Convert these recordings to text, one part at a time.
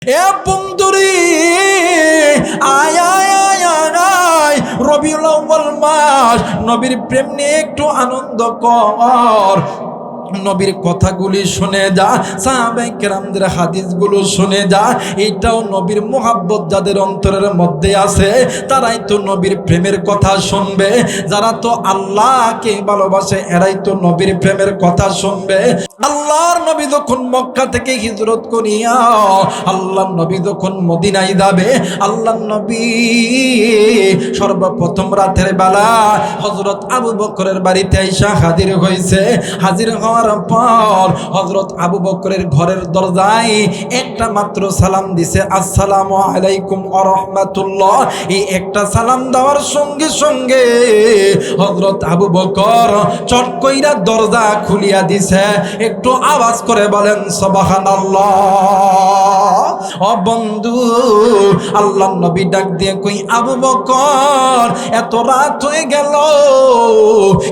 এ বন্ধুরে, আয় আয় আয় আয়, রবিউল আউয়াল মাস, নবীর প্রেম নিয়ে একটু আনন্দ কর। নবীর কথাগুলি শুনে যা, সাহাবায়ে কেরামদের হাদিসগুলো শুনে যা। এটাও নবীর মোহাব্বত যাদের অন্তরের মধ্যে আছে, তারাই তো নবীর প্রেমের কথা শুনবে। যারা তো আল্লাহকে ভালোবাসে, এরাই তো নবীর প্রেমের কথা শুনবে। আল্লাহর নবী যখন মক্কা থেকে হিজরত করিয়া আল্লাহর নবী যখন মদিনায় যাবে, আল্লাহর নবী সর্বপ্রথম রাতের বেলা হযরত আবু বকরের বাড়িতে আইসা হাজির হয়েছে। হাজির হওয়ার পর হযরত আবু বকরের ঘরের দরজায় একটা মাত্র সালাম দিছে, আসসালামু আলাইকুম ওয়া রাহমাতুল্লাহ। এই একটা সালাম দেওয়ার সঙ্গে সঙ্গে হযরত আবু বকর চট কইরা দরজা খুলিয়া দিছে। একটু আওয়াজ করে বলেন সুবহানাল্লাহ। ও বন্ধু, আল্লাহর নবী ডাক দিয়ে কই, আবু বকর এত রাত হয়ে গেল,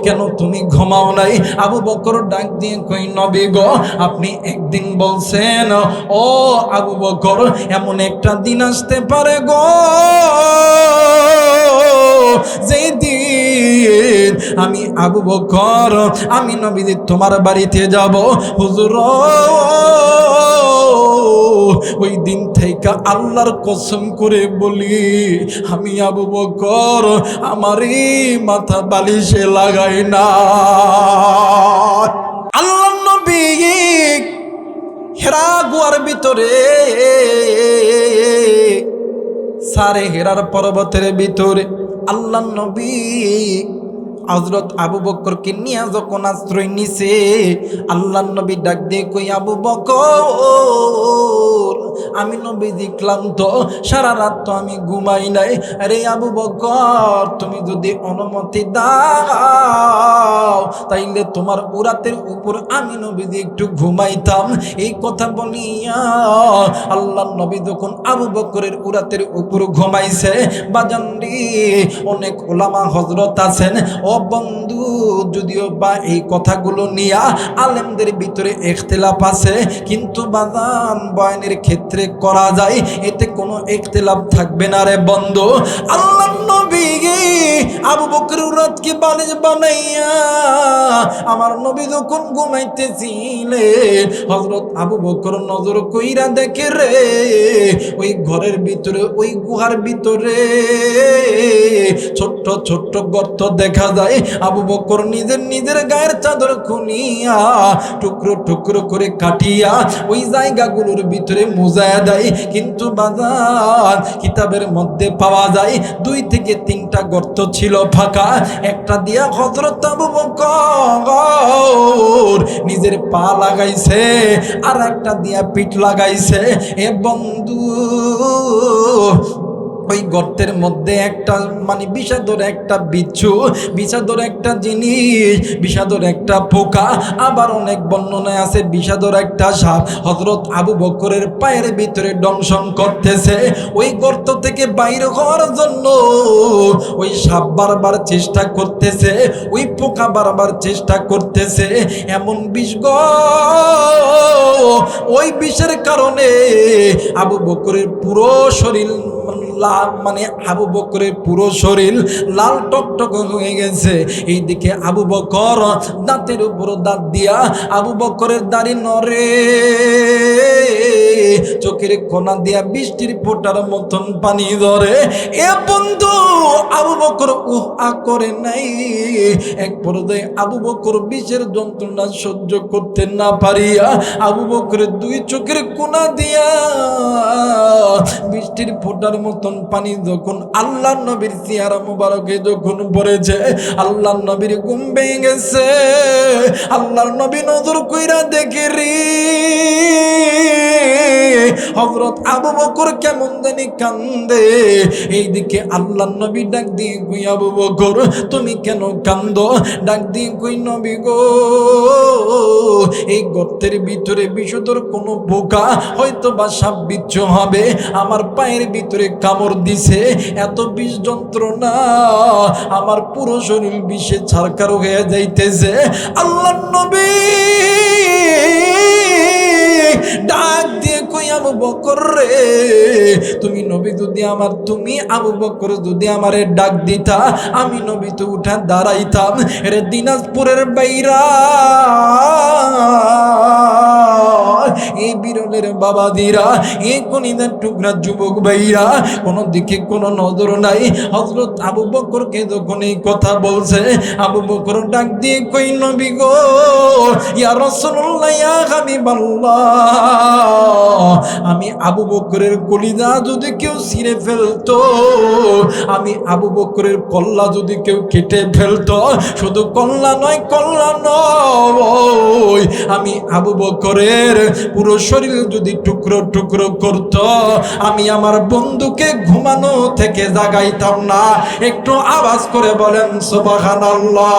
কেন তুমি ঘুমাও নাই? আবু বকর ডাক দিয়ে কই, নবী গো, আপনি একদিন বলছেন, ও আবু বকর এমন একটা দিন আসতে পারে গো, যেই দিন আমি আবু বকর আমি নবী তোমার বাড়িতে যাব। হুজুর, ওই দিন থেকে আল্লাহর কসম করে বলি, আমি আবু বকর আমারই মাথা বালিশে লাগাই না। আল্লাহর নবী হেরা গুহার ভিতরে, সারে হেরার পর্বতের ভিতরে আল্লাহর নবী হযরত আবু বকরকে নিয়ে যখন আশ্রয় নিছে, আল্লাহর নবী ডাক দিয়ে কই, আবু বকর আমি নবীজি ক্লান্ত, সারা রাত তো আমি ঘুমাই নাই। আরে আবু বকর, তুমি যদি অনুমতি দাও তাইলে তোমার উরাতের উপর আমি নবীজি একটু ঘুমাইতাম। এই কথা বলিয়া আল্লাহর নবী যখন আবু বকরের উরাতের উপর ঘুমাইছে, বাজানরি অনেক ওলামা হযরত আছেন, ও বন্ধু, যদিও বা এই কথাগুলো নিয়া আলেমদের ভিতরে ইখতিলাফ আছে, কিন্তু বাজান বয়ানের ক্ষেত্রে করা যায়, এতে কোনো ইখতিলাফ থাকবে না রে বন্ধু। আল্লাহর নবী আবু বকরের রাতকে বালিশ বানাইয়া আমার নবী যখন ঘুমাইতেছিলেন, হযরত আবু বকর নজর কইরা দেখে রে, ওই ঘরের ভিতরে, ওই গুহার ভিতরে ছোট্ট ছোট্ট গর্ত দেখা যায়। আবু বকর নিজের গায়ের চাদর খুনিয়া টুকরো টুকরো করে কাটিয়া ওই জায়গাগুলোর ভিতরে মুজায়া দেয়। কিন্তু বাজার কিতাবের মধ্যে পাওয়া যায় 2 থেকে 3টা গর্ত ছিল ফাঁকা। একটা দিয়া হযরত আবু বকর নিজের পা লাগাইছে, আর একটা দিয়া পিঠ লাগাইছে। এ বন্ধু, ওই গর্তের মধ্যে একটা মানে বিষাদর একটা বিচ্ছু, বিষাদর একটা জিনিস, বিষাদর একটা পোকা, আবার অনেক বর্ণনায় আছে বিষাদর একটা সাপ হযরত আবু বকরের পায়ের ভিতরে দংশন করতেছে। ওই গর্ত থেকে বাইরে হওয়ার জন্য ওই সাপ বারবার চেষ্টা করতেছে, ওই পোকা বারবার চেষ্টা করতেছে। এমন বিষ গো, ওই বিষের কারণে আবু বকরের পুরো শরীর মানে আবু বকরের পুরো শরীর লাল টকটক হয়ে গেছে। এইদিকে আবু বকর দাঁতের উপর দাঁত দিয়া আবু বকরের দাড়ি নড়ে, চোখের কোনা দিয়া বৃষ্টির ফোঁটার মতন পানি ধরে। এ বন্ধু, আবু বকর উহা করে নাই। এক পর্যায়ে আবু বকর বিষের যন্ত্রণা সহ্য করতে না পারিয়া আবু বকরের 2 চোখের কোনা দিয়া বৃষ্টির ফোঁটার মতন পানি যখন আল্লাহর নবীর চেহারা মুবারকে যখন পড়েছে, আল্লাহর নবীর ঘুম ভেঙে গেছে। আল্লাহর নবী নজর কইরা দেখে রে, হযরত আবু বকর কেমন জানি কান্দে। এইদিকে আল্লাহর নবী ডাক দিয়ে কই, আবু বকর তুমি কেন কান্দো? ডাক দিয়ে কই, নবী গো, এই গর্তের ভিতরে বিষধর কোনো পোকা হয়তো বা সাপ বিচ্ছু হবে, আমার পায়ের ভিতরে কামড় দিছে, এত বিষ যন্ত্রণা, আমার পুরো শরীর বিষে ছারখার হয়ে যাইতেছে। আল্লাহর নবী ডাক দিয়ে কই, আবু বকর রে, তুমি নবী যদি আমার, তুমি আবু বকর যদি আমারে ডাক দিতা, আমি নবী তো উঠা দাঁড়াইতাম। রে দিনাজপুরের বাইরা, এই বিরলের বাবাদিরা, এই কনিদার টুকরা যুবক ভাইরা, কোনো দিকে কোনো নজর নাই। হযরত আবু বকরকে যখন এই কথা বলছে, আবু বকর ডাক দিয়ে কই, নবী গো, ইয়া রাসূলুল্লাহ, ইয়া হাবিবাল্লাহ, আমি আবু বকরের কলিজা যদি কেউ ছিঁড়ে ফেলতো, আমি আবু বকরের কল্লা যদি কেউ কেটে ফেলতো, শুধু কল্লা নয়, কল্লা নয়, আমি আবু বকরের পুরো শরীর যদি টুকরো টুকরো করত, আমি আমার বন্ধুকে ঘুমানো থেকে জাগাইতাম না। একটু আওয়াজ করে বলেন সুবহানাল্লাহ।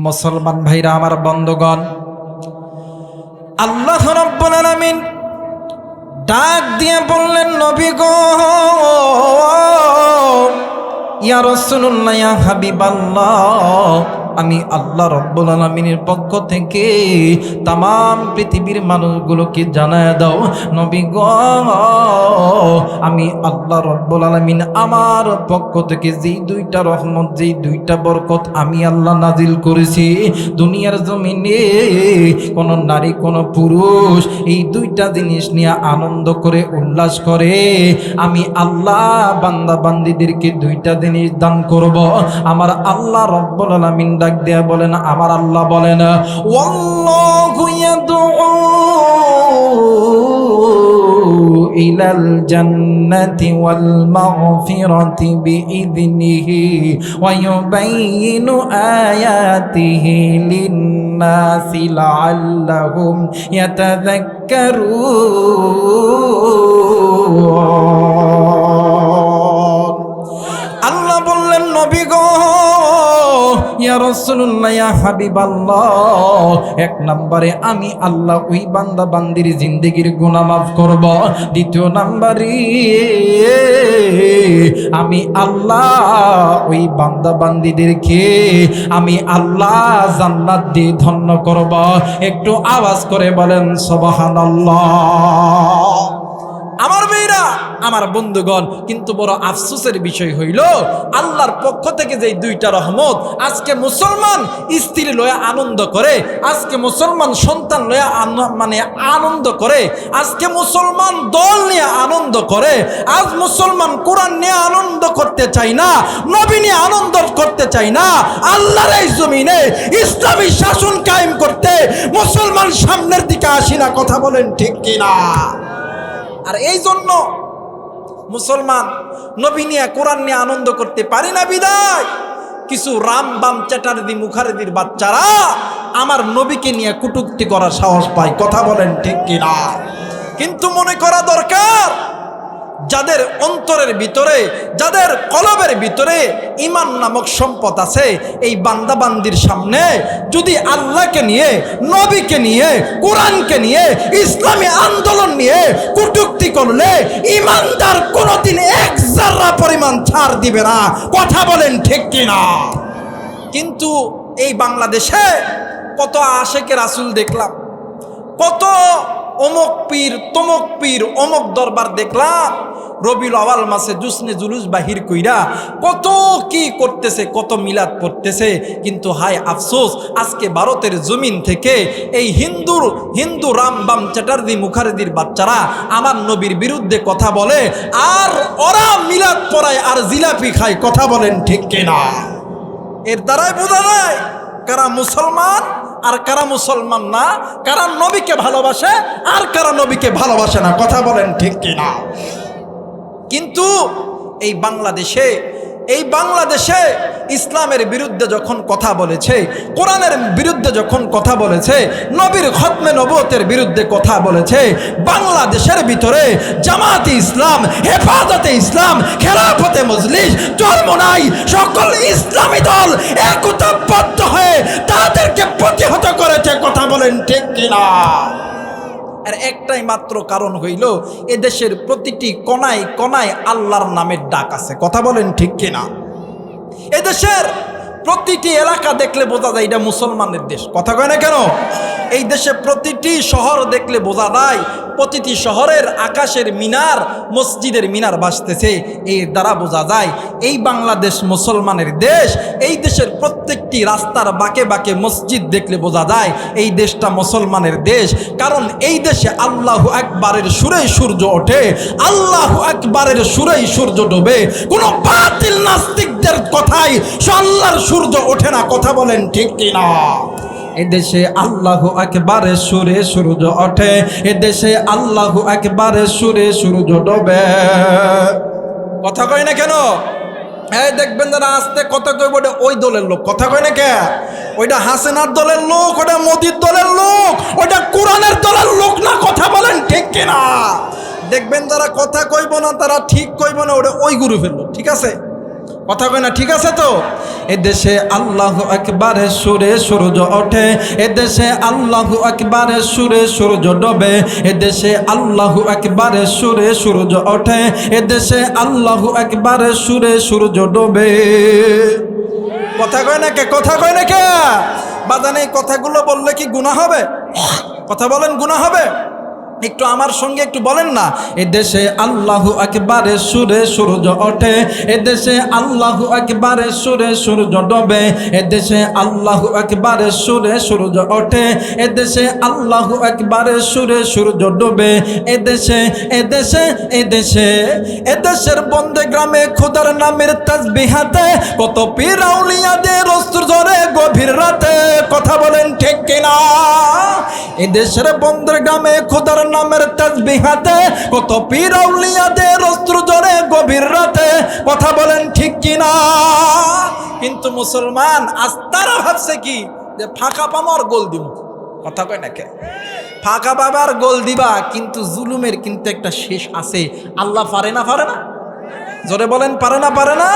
মুসলমান ভাইরা আমার, বন্ধুগণ, আল্লাহ রাব্বুল আলামিন ডাক দিয়ে বললেন, নবী গো, ইয়া রাসূলুল্লাহ, ইয়া হাবিবাল্লাহ, আমি আল্লাহ রাব্বুল আলামিনের পক্ষ থেকে তামাম পৃথিবীর মানুষগুলোকে জানায় দাও, নবী গো, আমি আল্লাহ রাব্বুল আলামিন আমার পক্ষ থেকে যেই দুইটা রহমত, যেই দুইটা বরকত আমি আল্লাহ নাজিল করেছি, দুনিয়ার জমিনে কোন নারী কোন পুরুষ এই দুইটা জিনিস নিয়ে আনন্দ করে উল্লাস করে, আমি আল্লাহ বান্দা বান্দীদেরকে দুইটা জিনিস দান করব। আমার আল্লাহ রাব্বুল আলামিন ডাক দেয়া বলেন, আমার আল্লাহ বলেন, ওয়াল্লাহু ইয়াদউ ইলাল জান্নাতি ওয়াল মাগফিরাতি বিইذনিহি ওয়া ইউবাইয়িনু আয়াতিহি লিন-নাসি লাআল্লাহুম ইয়াতাযাক্কারুন। আল্লাহ বললেন, নবী গো, ইয়া রাসূলুল্লাহ, ইয়া হাবিবাল্লাহ, এক নম্বরে আমি আল্লাহ ওই বান্দা বান্দির জিন্দেগির গুনাহ মাফ করব। দ্বিতীয় নম্বরে আমি আল্লাহ ওই বান্দা বান্দিদেরকে আমি আল্লাহ জান্নাত দিয়ে ধন্য করব। একটু আওয়াজ করে বলেন সুবহানাল্লাহ। আমার মেয়েরা, আমার বন্ধুগণ, কিন্তু বড় আফসোসের বিষয় হইল, আল্লাহর পক্ষ থেকে যে দুইটা রহমত আজকে মুসলমান স্ত্রী লয়া আনন্দ করে, আজকে মুসলমান সন্তান লয়া আনন্দ করে, আজকে মুসলমান দল নিয়ে আনন্দ করে, আজ মুসলমান কোরআন নিয়ে আনন্দ করতে চাই না, নবী নিয়ে আনন্দ করতে চাই না। আল্লাহর এই জমিনে ইসলামী শাসন কায়েম করতে মুসলমান সামনের দিকে আসি না। কথা বলেন ঠিক কিনা? আর এই জন্য মুসলমান নবী নিয়ে কোরআন নিয়ে আনন্দ করতে পারি না বিদায় কিছু রামবাম চ্যাটার্জি মুখার্জির বাচ্চারা আমার নবীকে নিয়ে কটূক্তি করার সাহস পায়। কথা বলেন ঠিক কিনা? কিন্তু মনে করা দরকার, যাদের অন্তরের ভিতরে, যাদের কলবের ভিতরে ঈমান নামক সম্পদ আছে, এই বান্দাবান্দির সামনে যদি আল্লাহকে নিয়ে, নবীকে নিয়ে, কোরআনকে নিয়ে, ইসলামী আন্দোলন নিয়ে কটূক্তি করলে ঈমানদার কোনোদিন এক যারা পরিমাণ ছাড় দিবে না। কথা বলেন ঠিক কিনা? কিন্তু এই বাংলাদেশে কত আশেকে রাসূল দেখলাম, কত অমুক পীর তমুক পীর অমুক দরবার দেখলাম, রবিউল আউয়াল মাসে জুসনে জুলুস বাহির কইরা কত কি করতেছে, কত মিলাদ পড়তেছে। কিন্তু হায় আফসোস, আজকে ভারতের জমিন থেকে এই হিন্দু রামবাম চ্যাটার্জি মুখার্জির বাচ্চারা আমার নবীর বিরুদ্ধে কথা বলে, আর ওরা মিলাদ পড়ায় আর জিলাপি খায়। কথা বলেন ঠিক কিনা? এর দ্বারাই বোঝা যায় কারা মুসলমান আর কারা মুসলমান না, কারা নবীকে ভালোবাসে আর কারা নবীকে ভালোবাসে না। কথা বলেন ঠিক কিনা? কিন্তু এই বাংলাদেশে ইসলামের বিরুদ্ধে যখন কথা বলেছে, কোরআনের বিরুদ্ধে যখন কথা বলেছে, নবীর খতমে নবুয়তের বিরুদ্ধে কথা বলেছে, বাংলাদেশের ভিতরে জামাতে ইসলাম, হেফাজতে ইসলাম, খেলাফতে মজলিস, চরমোনাই সকল ইসলামী দল একতাবদ্ধ হয়ে তাদেরকে প্রতিহত করেছে। কথা বলেন ঠিক কিনা? আর একটাই মাত্র কারণ হইল এদেশের প্রতিটি কোনায় কোনায় আল্লাহর নামের ডাক আছে। কথা বলেন ঠিক কিনা? এদেশের প্রতিটি এলাকা দেখলে বোঝা যায় এটা মুসলমানের দেশ। কথা কয় না কেন? এই দেশে প্রতিটি শহর দেখলে বোঝা যায় প্রতিটি শহরের আকাশের মিনার মসজিদের মিনার ভাসতেছে। এর দ্বারা বোঝা যায় এই বাংলাদেশ মুসলমানের দেশ। এই দেশের প্রত্যেকটি রাস্তার বাঁকে বাঁকে মসজিদ দেখলে বোঝা যায় এই দেশটা মুসলমানের দেশ। কারণ এই দেশে আল্লাহু আকবারের সুরেই সূর্য ওঠে, আল্লাহু আকবারের সুরেই সূর্য ডোবে। কোনো বাতিল নাস্তিকদের কথাই আল্লাহর সূর্য ওঠে না। কথা বলেন ঠিক কিনা? এদেশে আল্লাহু আকবারের সুরে সূর্য ওঠে, এদেশে আল্লাহু আকবারের সুরে সূর্য ডোবে। কথা কয় না কেন? এই দেখবেন যারা আস্তে কথা কইব ওটা ওই দলের লোক। কথা কয় না কে? ওইটা হাসিনার দলের লোক, ওটা মোদির দলের লোক, ওইটা কোরআনের দলের লোক না। কথা বলেন ঠিক কিনা? দেখবেন যারা কথা কইব না তারা ঠিক কইব না, ওটা ওই গ্রুপের লোক। ঠিক আছে? কথা কয় না? ঠিক আছে তো? এদেশে আল্লাহু আকবারের সুরে সূর্য ওঠে, এদেশে আল্লাহু আকবারের সুরে সূর্য ডোবে, এদেশে আল্লাহু আকবারের সুরে সূর্য ওঠে, এদেশে আল্লাহু আকবারের সুরে সূর্য ডোবে। কথা কয় না কে? কথা কয় না কে? বাজান এই কথাগুলো বললে কি গুনাহ হবে? কথা বলেন, গুনাহ হবে? একটু আমার সঙ্গে একটু বলেন না। এদেশে আল্লাহু আকবারের সুরে সূর্য ওঠে, এদেশে আল্লাহু আকবারের সুরে সূর্য ডোবে, এদেশে আল্লাহু আকবারের সুরে সূর্য ওঠে, এদেশে আল্লাহু আকবারের সুরে সূর্য ডোবে, এদেশে এদেশে এদেশে এদেশের বন্দে গ্রামে খোদার নামের তাসবিহাতে কত পীর আউলিয়াদের অস্ত্র ধরে গভীর রাতে। কথা বলেন ঠিক কিনা? এদেশের বন্দে গ্রামে খোদার নামের তাসবিহাতে কত পীর আউলিয়াদের অস্ত্র ধরে গভীর রাতে। কথা বলেন ঠিক কিনা? কিন্তু মুসলমান আজ তারা ভাবছে কি যে ফাঁকা পামার গোল দিব। কথা কয় না কে? ফাঁকা পাবার গোল দিবা, কিন্তু জুলুমের কিন্তু একটা শেষ আছে। আল্লাহ পারে না? পারে না? জোরে বলেন, পারে না? পারে না?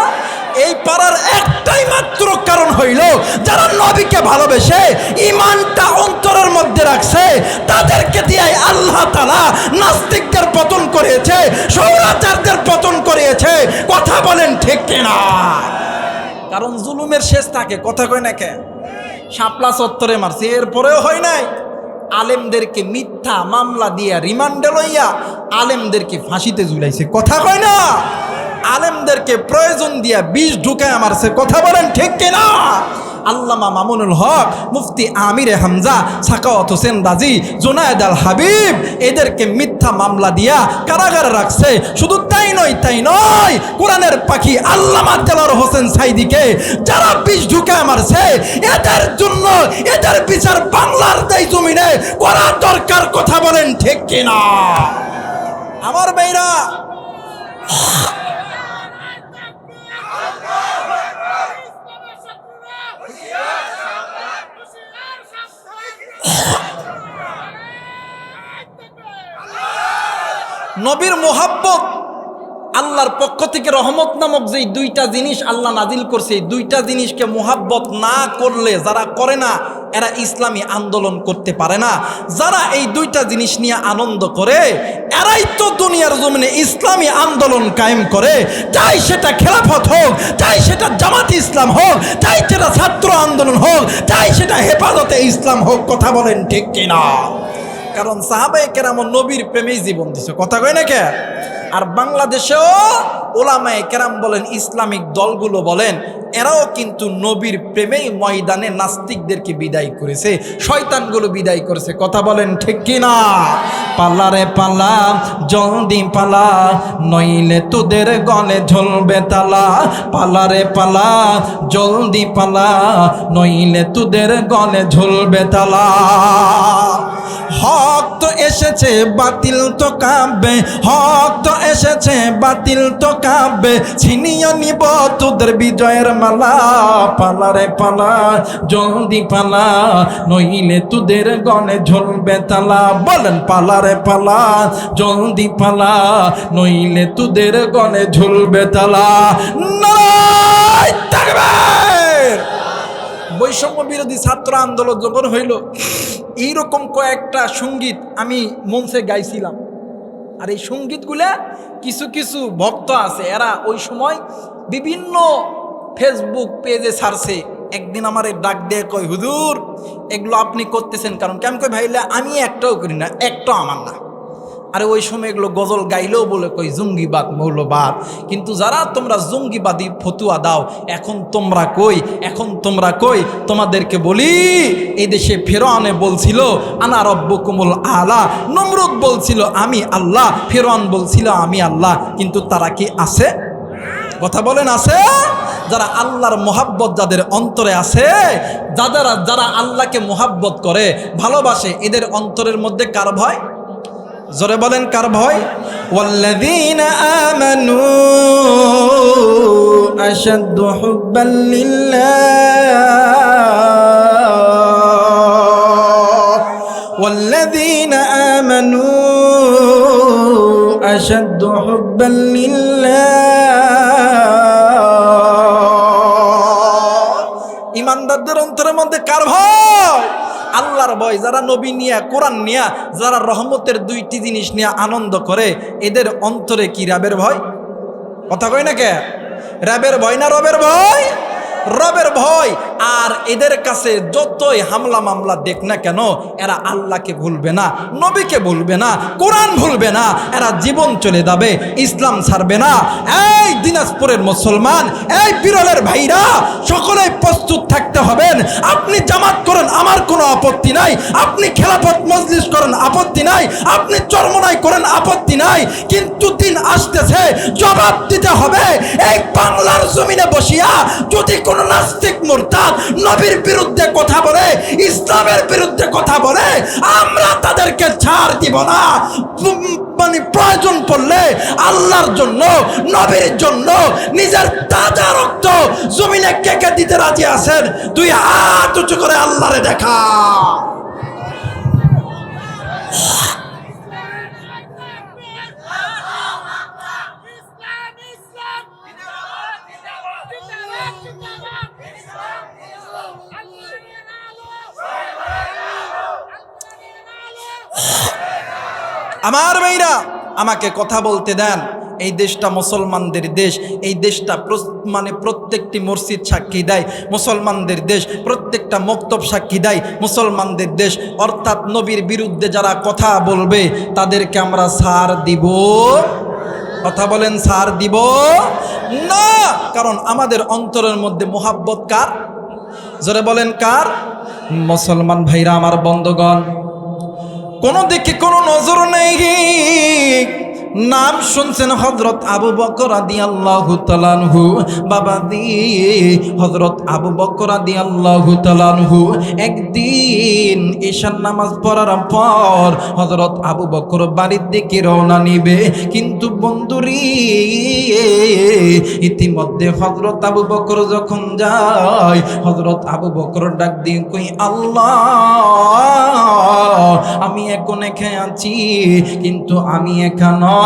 এই পারার একটাই মাত্র কারণ হইল যারা নবীকে ভালোবেসে ঈমানটা অন্তরের মধ্যে রাখছে তাদেরকে দিয়ে আল্লাহ তাআলা নাস্তিকদের পতন করিয়েছে, স্বৈরাচারদের পতন করিয়েছে। কথা বলেন ঠিক কিনা? কারণ জুলুমের শেষ থাকে। কথা কয় না কে? শাপলা চত্বরে মারছে, এরপরেও হয় নাই। আলেমদেরকে মিথ্যা মামলা দিয়া রিমান্ডে লইয়া আলেমদেরকে ফাঁসিতে ঝুলাইছে। কথা কয় না? আলেমদেরকে প্রয়োজন দিয়া বিষ ঢুকায় মারছে। কথা বলেন ঠিক কিনা? আল্লামা মামুনুল হক, মুফতি আমিরে হামজা, সাকাওয়াত হোসেন রাজি, জুনায়েদ আল হাবিব এদেরকে মিথ্যা মামলা দিয়া কারাগারে রাখছে। শুধু তাই নয়, কোরআনের পাখি আল্লামা দেলোয়ার হোসেন সাইদিকে যারা বিষ ঢুকায় মারছে এদের জন্য এদের বিচার বাংলার দেশ জমিনে করা দরকার। কথা বলেন ঠিক কিনা? আমার ভাইরা, নবীর মোহাব্বত আল্লাহর পক্ষ থেকে রহমত নামক যেই দুইটা জিনিস আল্লাহ নাজিল করছে, এই দুইটা জিনিসকে মোহাব্বত না করলে যারা করে না এরা ইসলামী আন্দোলন করতে পারে না। যারা এই দুইটা জিনিস নিয়ে আনন্দ করে এরাই তো দুনিয়ার জমিনে ইসলামী আন্দোলন কায়েম করে। চাই সেটা খেলাফত হোক, চাই সেটা জামাত ইসলাম হোক, চাই সেটা ছাত্র আন্দোলন হোক, চাই সেটা হেফাজতে ইসলাম হোক। কথা বলেন ঠিক কিনা? কারণ সাহাবায়ে কেরাম নবীর প্রেমেই জীবন দিছে। কথা কয় না কে? আর বাংলাদেশেও ওলামায়ে কেরাম বলেন, ইসলামিক দলগুলো বলেন, এরাও কিন্তু নবীর প্রেমেই ময়দানে নাস্তিকদেরকে বিদায় করেছে, শয়তানগুলো বিদায় করেছে। কথা বলেন ঠিক কিনা? পালা রে পালা, জলদি পালা, নইলে তোদের গলে ঝুলবে তালা। পালা রে পালা, জলদি পালা, নইলে তোদের গলে ঝুলবে তালা। হক তো এসেছে, বাতিল তো কাঁপবে, হক তো এসেছে, বাতিল তো কাঁপবে, ছিনিয়ে নিব তোদের বিজয়ের মালা। পালা রে পালা, জলদি পালা, নইলে তোদের গলে ঝুলবে তালা। বলেন পালা রে পালা, জলদি পালা, নইলে তোদের গলে ঝুলবে তালা। নারায়ে তাকবীর, বৈষম্য বিরোধী ছাত্র আন্দোলন যখন হইল, এইরকম কয়েকটা সঙ্গীত আমি মঞ্চে গাইছিলাম। আর এই সঙ্গীতগুলা কিছু কিছু ভক্ত আছে, এরা ওই সময় বিভিন্ন ফেসবুক পেজে ছাড়ছে। একদিন আমার ডাক দিয়ে কয়, হুজুর এগুলো আপনি করতেছেন কারণ কেমন? কই ভাইলে আমি একটাও করি না, একটাও আমার না। আরে ওই সময় এগুলো গজল গাইলেও বলে কই জঙ্গিবাদ, মৌলবাদ। কিন্তু যারা তোমরা জঙ্গিবাদী ফতুয়া দাও, এখন তোমরা কই তোমাদেরকে বলি, এই দেশে ফেরাউনে বলছিল আনা রব্বুকুমুল আলা, নমরুদ বলছিল আমি আল্লাহ, ফেরাউন বলছিল আমি আল্লাহ। কিন্তু তারা কি আছে? কথা বলেন, আছে? যারা আল্লাহর মোহাব্বত যাদের অন্তরে আছে, যারা আল্লাহকে মোহাব্বত করে, ভালোবাসে, এদের অন্তরের মধ্যে কার ভয়? জোরে বলেন, কার ভয়? ওয়াল্লাযীনা আমানু আশাদ্দু হুব্বান লিল্লাহ, ওয়াল্লাযীনা আমানু আশাদ্দু হুব্বান লিল্লাহ। ইমানদারদের অন্তরের মধ্যে কার ভয়? আল্লাহর ভয়। যারা নবী নিয়ে, কোরআন নিয়ে, যারা রহমতের দুইটি জিনিস নিয়ে আনন্দ করে, এদের অন্তরে কি রবের ভয়? কথা কই না কে? রবের ভয় না রবের ভয়? রবের ভয়। আর এদের কাছে যতই হামলা মামলা দেখ না কেন, এরা আল্লাহকে ভুলবে না, নবীকে ভুলবে না, কোরআন ভুলবে না, এরা জীবন চলে যাবে, ইসলাম ছাড়বে না। এই দিনাজপুরের মুসলমান, এই বিরলের ভাইরা, সকলেই প্রস্তুত থাকতে হবেন। আপনি জামাত করেন, আমার কোনো আপত্তি নাই। আপনি খেলাফত মজলিস করেন, আপত্তি নাই। আপনি চরমনাই করেন, আপত্তি নাই। কিন্তু দিন আসতেছে, জবাব দিতে হবে। এই বাংলার জমিনে বসিয়া যদি কোন নাস্তিক মুরতাদ নবীর বিরুদ্ধে কথা বলে, ইসলামের বিরুদ্ধে কথা বলে, আমরা তাদেরকে ছাড় দিব না। মানে প্রয়োজন পড়লে আল্লাহর জন্য, নবীর জন্য নিজের তাজা রক্ত জমিনে কেকে দিতে রাজি আছেন? তুই হাত উঁচু করে আল্লাহরে দেখা। আমার ভাইরা, আমাকে কথা বলতে দেন। এই দেশটা মুসলমানদের দেশ। এই দেশটা মানে প্রত্যেকটি মসজিদ সাক্ষী দেয় মুসলমানদের দেশ, প্রত্যেকটা মক্তব সাক্ষী দেয় মুসলমানদের দেশ। অর্থাৎ নবীর বিরুদ্ধে যারা কথা বলবে তাদেরকে আমরা ছাড় দিব? কথা বলেন, ছাড় দিব না। কারণ আমাদের অন্তরের মধ্যে মোহাব্বত কার? জোরে বলেন, কার? মুসলমান ভাইরা আমার, বন্ধুগণ, কোনো দিকে কোনো নজর নেই। নাম শুনছেন হযরত আবু বকর রাদিয়াল্লাহু তাআলা আনহু। বাবাজি, হযরত আবু বকর রাদিয়াল্লাহু তাআলা আনহু একদিন ঈশার নামাজ পড়ার পর হযরত আবু বকর বাড়ির দিকে রওনা নিবে। কিন্তু বন্ধুরি, ইতিমধ্যে হযরত আবু বকর যখন যায়, হযরত আবু বকর ডাক দিয়ে কই, আল্লাহ, আমি এখন এখানে আছি, কিন্তু আমি একা নয়,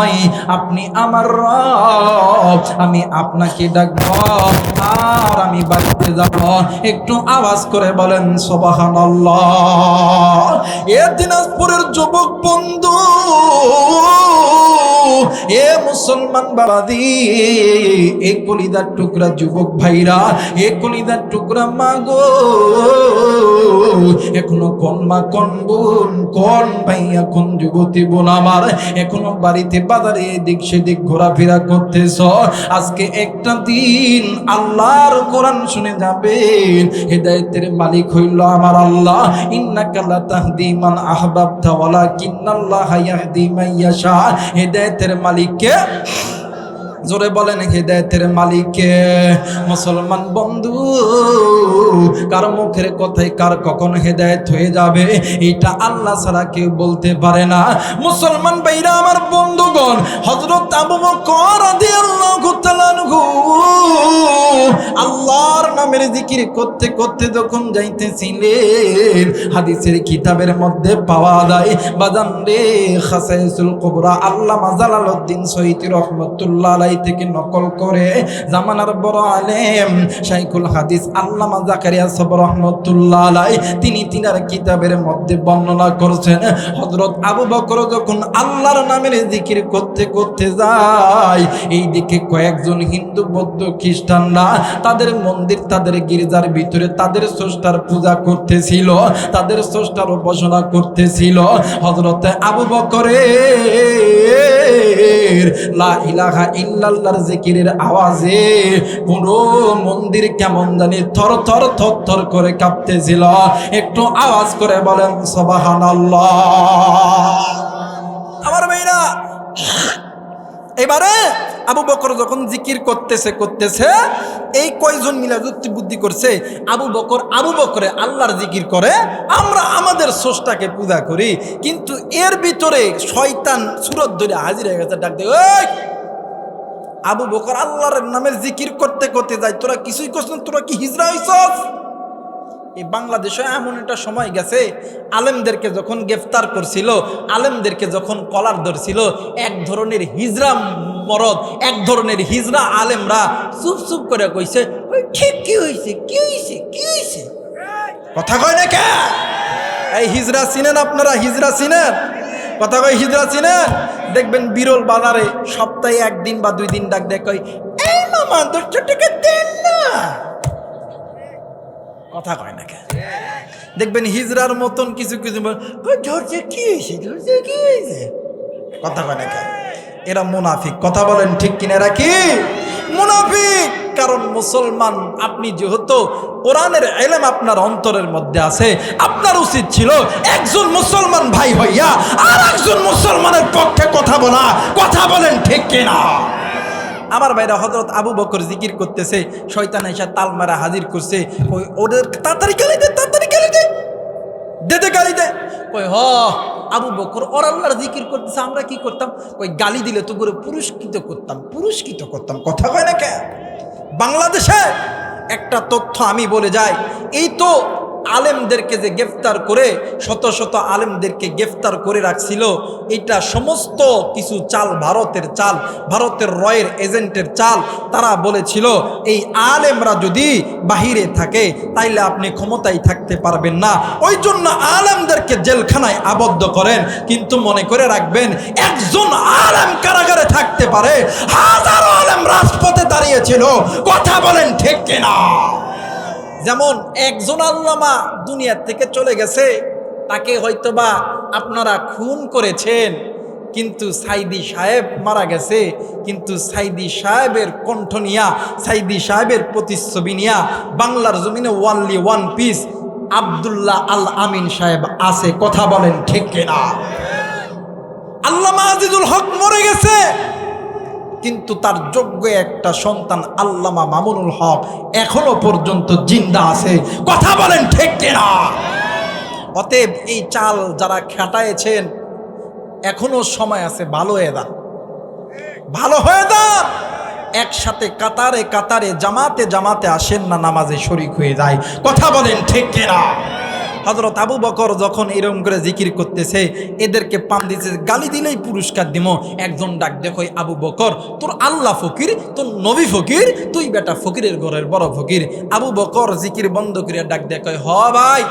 আপনি আমার রব। আমি আপনাকে ডাকবো আর আমি বাড়িতে যাব। একটু আওয়াজ করে বলেন সুবহানাল্লাহ। এ দিনাজপুরের যুবক বন্ধু, এ মুসলমান বাবাদি, এ কলিদার টুকরা যুবক ভাইরা, এ কলিদার টুকরা মা গো, এখনো কোন মা, কোন বোন, কোন ভাইয়া, কোন যুবতী বোন আমার এখনো বাড়িতে বাজারে এদিক সেদিক ঘোরাফেরা করতেছ, আজকে একটা দিন আল্লাহর কোরআন শুনে যাবেন। হেদায়েতের মালিক হইল আমার আল্লাহ। ইন্নাকা লা তাহদি মান আহবাবতা ওয়ালাকিন্নাল্লাহা ইয়াহদি মান ইয়াশা। হেদায়েতের মালিককে, জোরে বলেন, হেদায়েতের মালিককে। মুসলমান বন্ধু, কার মুখের কথায় কার কখন হেদায়েত হয়ে যাবে এটা আল্লাহ ছাড়া কেউ বলতে পারে না। মুসলমান ভাইরা আমার, বন্ধুগণ, হযরত আবু বকর রাদিয়াল্লাহু তাআলা আনহু আল্লাহর নামের জিকির করতে করতে যখন যাইতেছিলেন, হাদিসের কিতাবের মধ্যে পাওয়া যায় বাজান রে, খাসাইসুল কুবরা আল্লামা জালালউদ্দিন সৈয়দী রহমাতুল্লাহ আলাইহি থেকে নকল করে জামানার বড় আলেম শাইখুল হাদিস আল্লামা জাকারিয়া সাহেব রহমাতুল্লাহ আলাইহি তিনি তিনার কিতাবের মধ্যে বর্ণনা করছেন, হযরত আবু বকর যখন আল্লাহর নামের জিকির করতে করতে যায়, এই দিকে কয়েকজন হিন্দু বৌদ্ধ খ্রিস্টানরা তাদের মন্দির তাদের গির্জার ভিতরে তাদের স্রষ্টার পূজা করতেছিল, তাদের স্রষ্টার উপাসনা করতেছিল। হযরত আবু বকরের লা ইলাহা ইল্লাল্লাহর জিকিরের আওয়াজে পুরো মন্দির কেমন জানি থর থর থর থর করে কাঁপতেছিল। একটু আওয়াজ করে বলেন সুবহানাল্লাহ। আমার ভাইরা, এবারে আবু বকর যখন জিকির করতেছে এই কয়জন মিলা যুক্তি বুদ্ধি করছে, আবু বকরে আল্লাহর জিকির করে, আমরা আমাদের স্রষ্টাকে পূজা করি। কিন্তু এর ভিতরে শয়তান সুরত ধরে হাজির হয়ে গেছে, ডাক দিয়ে, ওই আবু বকর আল্লাহর নামের জিকির করতে করতে যায়, তোরা কিছুই করছিস না, তোরা কি হিজরা হইছস? এই বাংলাদেশে এমন একটা সময় গেছে, আলেমদেরকে যখন গ্রেফতার করছিল, আলেমদেরকে যখন কলার ধরছিল, এক ধরনের হিজরা মরদ, এক ধরনের হিজরা আলেমরা চুপ চুপ করে কইছে, ঠিক কি হয়েছে, কি হয়েছে, কি হয়েছে, কথা কয় না কে? এই হিজরা চিনেন আপনারা? হিজরা চিনেন? কথা কয় হিজরা চিনেন? দেখবেন বিরল বাজারে সপ্তাহে একদিন বা 2 দিন ডাক দেয়, কয় এই মামা 200 টাকা দেন না, কথা কয় না কেন? দেখবেন হিজরার মতন কিছু কিছু ধরছে, কি হয়েছে, ধরছে কি হয়েছে, কথা কয় না কেন? এরা মুনাফিক, কথা বলেন ঠিক কিনা? এরা কি মুনাফিক? কারণ মুসলমান আপনি যেহেতু কোরআনের ইলম আপনার অন্তরের মধ্যে আছে, আপনার উচিত ছিল একজন মুসলমান ভাই হইয়া আর একজন মুসলমানের পক্ষে কথা বলা, কথা বলেন ঠিক কিনা? আমার ভাইরা, হযরত আবু বকর জিকির করতেছে, শয়তান এসে তাল মারা হাজির করছে, ওই ওদের তাড়াতাড়ি গালি দে, তাড়াতাড়ি গালি দে, দে গালি দে। ওই আবু বকর ওর আল্লাহর জিকির করতেছে, আমরা কি করতাম? ওই গালি দিলে তো করে পুরস্কৃত করতাম, কথা কয় না কে? বাংলাদেশে একটা তথ্য আমি বলে যাই, এই তো আলেমদেরকে যে গ্রেফতার করে, শত শত আলেমদেরকে গ্রেফতার করে রাখছিল, এটা সমস্ত কিছু চাল ভারতের চাল, ভারতের রয়ের এজেন্টের চাল। তারা বলেছিল এই আলেমরা যদি বাহিরে থাকে তাইলে আপনি ক্ষমতায় থাকতে পারবেন না, ওই জন্য আলেমদেরকে জেলখানায় আবদ্ধ করেন। কিন্তু মনে করে রাখবেন, একজন আলেম কারাগারে থাকতে পারে, হাজারো আলেম রাজপথে দাঁড়িয়েছিল, কথা বলেন ঠিক কিনা? যেমন একজন আল্লামা দুনিয়া থেকে চলে গেছে, তাকে হয়তোবা আপনারা খুন করেছেন, কিন্তু সাইদি সাহেব মারা গেছে, কিন্তু সাইদি সাহেবের কণ্ঠ নিয়া, সাইদি সাহেবের প্রতিচ্ছবি নিয়া বাংলার জমিনে only one piece Abdullah Al আমিন সাহেব আছে, কথা বলেন ঠিক কিনা? আল্লামা আজিজুল হক মরে গেছে, কিন্তু তার যোগ্য একটা সন্তান আল্লামা মামুনুল হক এখনো পর্যন্ত জিন্দা আছে, কথা বলেন ঠিক কিনা? অতএব এই চাল যারা খাটায়েছেন, এখনো সময় আছে, ভালো হয়ে যান, ভালো হয়ে যান। একসাথে কাতারে কাতারে জামাতে জামাতে আসেন না, নামাজে শরীক হয়ে যায়, কথা বলেন ঠিক কিনা? হযরত আবু বকর যখন এরকম করে জিকির করতেছে, এদেরকে পাম দিচ্ছে, গালি দিলেই পুরস্কার দিব। একজন ডাক দেখো, আবু বকর তোর আল্লাহ ফকির, তোর নবী ফকির, তুই বেটা ফকিরের ঘরের বড় ফকির। আবু বকর জিকির বন্ধ করে ডাক দেখো, হ ভাই